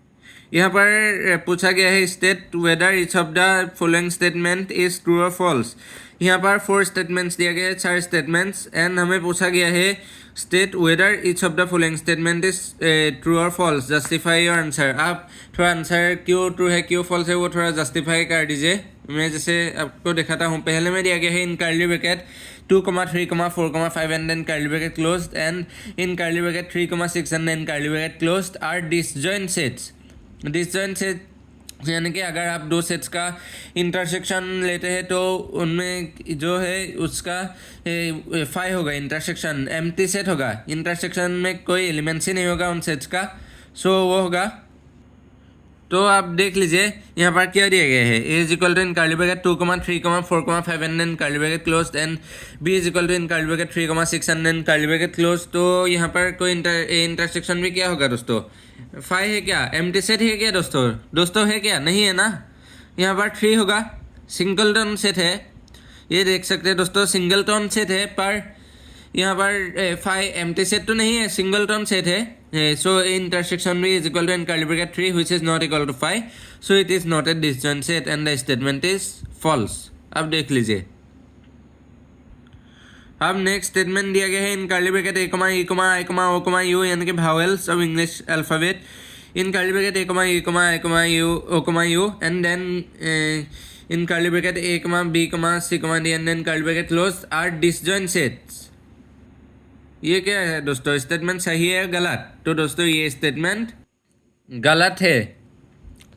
यहाँ पर पूछा गया है state whether each of the following statement is true और फॉल्स। यहाँ पर 4 स्टेटमेंट्स दिया गया है, 4 स्टेटमेंट्स, एंड हमें पूछा गया है state whether each of the following statement is true और फॉल्स, जस्टिफाई योर आंसर। आप थोड़ा आंसर क्यों ट्रू है क्यों फॉल्स है वो थोड़ा जस्टिफाई कर दीजिए। मैं जैसे आपको दिखाता हूँ, पहले में दिया गया है in curly bracket 2, 3, 4, 5 and then curly bracket closed, and in curly bracket 3, 6 and then curly bracket closed are disjoint sets. Disjoint set यानी कि अगर आप 2 सेट्स का इंटरसेक्शन लेते हैं तो उनमें जो है उसका 5 होगा इंटरसेक्शन, एम्प्टी सेट होगा, इंटरसेक्शन में कोई एलिमेंट्स ही नहीं होगा उन सेट्स का, सो वो होगा। तो आप देख लीजिए यहाँ पर क्या दिया गया है, A is equal to in curly bracket 2, 3, 4, 5 and then curly bracket closed, and B is equal to in curly bracket 3, 6 and then curly bracket closed. तो यहाँ पर कोई इंटरसेक्शन भी क्या होगा दोस्तों, 5 है क्या, एम्प्टी सेट है क्या दोस्तों है क्या, नहीं है ना। यहाँ पर 3 होगा, सिंगलटन सेट है, ये देख सकते हैं दोस्तों सिंगलटन सेट है, पर यहाँ पर 5 एम्प्टी सेट तो नहीं है, सिंगलटन सेट है। सो इंटरसेक्शन भी is equal to in curly bracket 3 which is not equal to 5, so it is not a disjoint set and the statement is false. अब देख लीजिए, अब नेक्स्ट स्टेटमेंट दिया गया है in curly bracket A, E, O, U यानी कि vowels of English alphabet, in curly bracket A, E, O, U and then in curly bracket A, B, C, D and then curly bracket closed are disjoint sets. ये क्या है दोस्तों, statement सही है या गलत? तो दोस्तों ये स्टेटमेंट गलत है।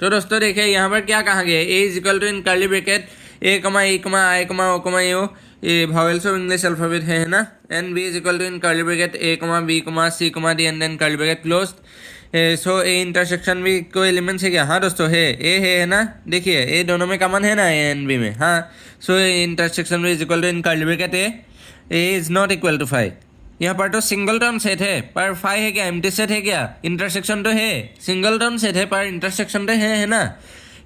तो दोस्तों देखिए यहाँ पर क्या कहा गया है, A is equal to in curly bracket A, E, O, U, ये वावेल्स ऑफ इंग्लिश अल्फाबेट है ना, and B is equal to in curly bracket A, B, C, D and then curly bracket closed. So A intersection B कोई elements है क्या? हाँ दोस्तों है, A है ना, देखिए ए दोनों में कॉमन है ना, ए एंड बी में। हाँ, सो ए इंटरसेक्शन भी is equal to in curly bracket A is not equal to 5। यहाँ पर तो सिंगलटन सेट है पर 5 है क्या, एम्प्टी सेट है क्या, इंटरसेक्शन तो है, सिंगलटन सेट है पर इंटरसेक्शन तो है ना।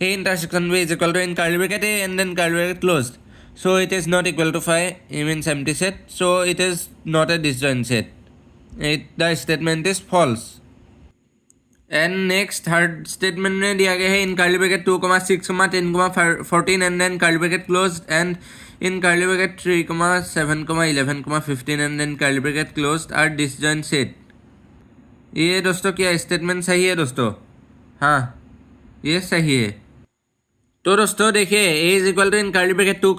ए इंटरसेक्शन भी is equal to in curly bracket A and then curly bracket closed, so it is not equal to 5, it means empty set, so it is not a disjoint set. The statement is false. And next third statement में दिया गया है in curly bracket 2, 6, 10, 14 and then curly bracket closed, and in curly bracket 3, 7, 11, 15 and then curly bracket closed are disjoint set. ये दोस्तों क्या statement सही है दोस्तों? हाँ ये सही है। तो दोस्तों देखिए A is equal to in curly bracket 2,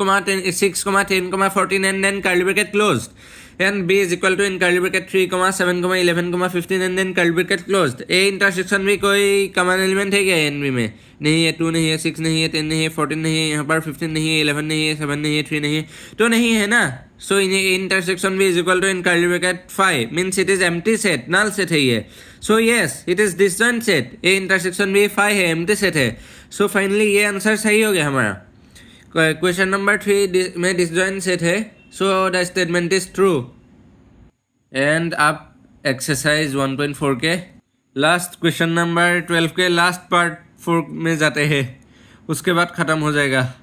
6, 10, 14 and then curly bracket closed, and B is equal to in curly bracket 3, 7, 11, 15 and then curly bracket closed. A intersection B कोई कॉमन एलिमेंट है क्या एन बी में? नहीं है, 2 नहीं है, 6 नहीं है, 10 नहीं है, 14 नहीं है, यहाँ पर 15 नहीं है, 11 नहीं है, 7 नहीं है, 3 नहीं है, तो नहीं है ना। सो इन इंटरसेक्शन भी is equal to in curly bracket 5 means it is empty set, null set है ये। So yes it is disjoint set, A intersection B 5 है, एम्प्टी सेट है। सो फाइनली ये आंसर सही हो गया हमारा। क्वेश्चन नंबर 3 में डिसजॉइंट सेट है, so the statement is true. And आप एक्सरसाइज 1.4 के लास्ट क्वेश्चन नंबर 12 के लास्ट पार्ट 4 में जाते हैं, उसके बाद ख़त्म हो जाएगा।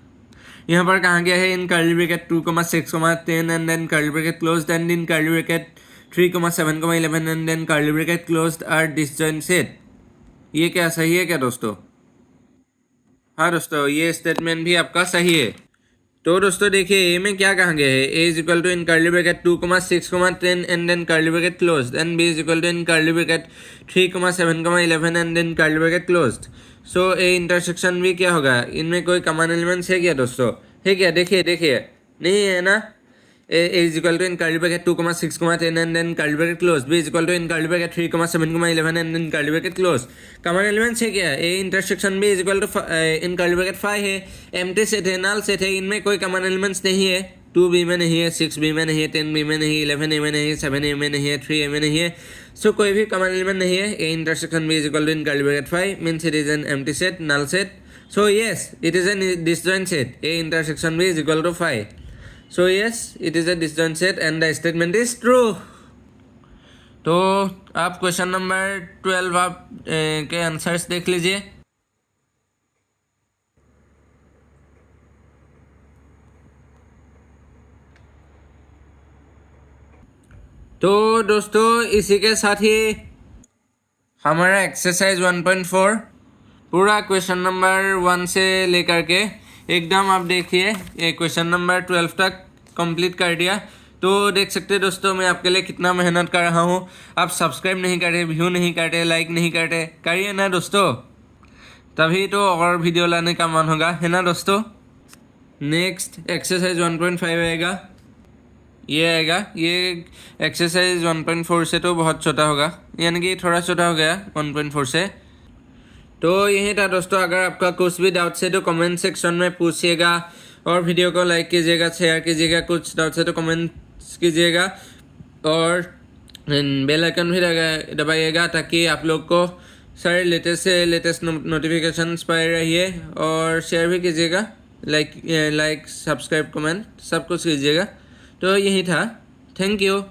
यहाँ पर कहा गया है in curly bracket 2, 6, 10 and then curly bracket closed, and in curly bracket 3, 7, 11 and then curly bracket closed are disjoint set. ये क्या सही है क्या दोस्तों? हाँ दोस्तों ये स्टेटमेंट भी आपका सही है। तो दोस्तों देखिए ए में क्या कहा गया है, A is equal to in curly bracket 2, 6, 10 and then curly bracket closed, and B is equal to in curly bracket 3, 7, 11 and then curly bracket closed. So A intersection B क्या होगा, इनमें कोई कॉमन एलिमेंट्स है क्या दोस्तों? है क्या? देखिए नहीं है ना, A is equal to in curly bracket 2, 6, 10 and then curly bracket close. B is equal to in curly bracket 3, 7, 11 and then curly bracket close. Common elements है क्या? A intersection B is equal to in curly bracket 5 है. Empty set है, null set है, इनमें कोई common elements नहीं है. 2B में नहीं है, 6B में नहीं है, 10B में नहीं है, 11A में नहीं है, 7A में नहीं है, 3A में नहीं है. So कोई भी common element नहीं है. A intersection B is equal to in curly bracket 5 means it is an empty set, null set. So yes, it is a disjoint set. A intersection B is equal to 5. So yes, it is a disjoint set and the statement is true. तो आप question number 12 आप के answers देख लीजिए. तो दोस्तों इसी के साथ ही हमारा एक्सरसाइज 1.4 पूरा क्वेश्चन नंबर 1 से लेकर के एकदम आप देखिए ये क्वेश्चन नंबर 12 तक कंप्लीट कर दिया. तो देख सकते हैं दोस्तों मैं आपके लिए कितना मेहनत कर रहा हूँ. आप सब्सक्राइब नहीं करते, व्यू नहीं करते, लाइक नहीं करते, करिए ना दोस्तों, तभी तो और वीडियो लाने का मन होगा, है ना दोस्तों. नेक्स्ट एक्सरसाइज 1.5 आएगा, ये आएगा. ये एक्सरसाइज 1.4 से तो बहुत छोटा होगा, यानी कि थोड़ा छोटा हो गया 1.4 से. तो यही था दोस्तों. अगर आपका कुछ भी डाउट्स है तो कमेंट सेक्शन में पूछिएगा और वीडियो को लाइक कीजिएगा, शेयर कीजिएगा. कुछ डाउट्स है तो कमेंट्स कीजिएगा और बेल आइकन भी दबाइएगा ताकि आप लोग को सारे लेटेस्ट से लेटेस्ट नोटिफिकेशंस पाए रहिए. और शेयर भी कीजिएगा, लाइक सब्सक्राइब कमेंट सब कुछ कीजिएगा. तो यही था. Thank you.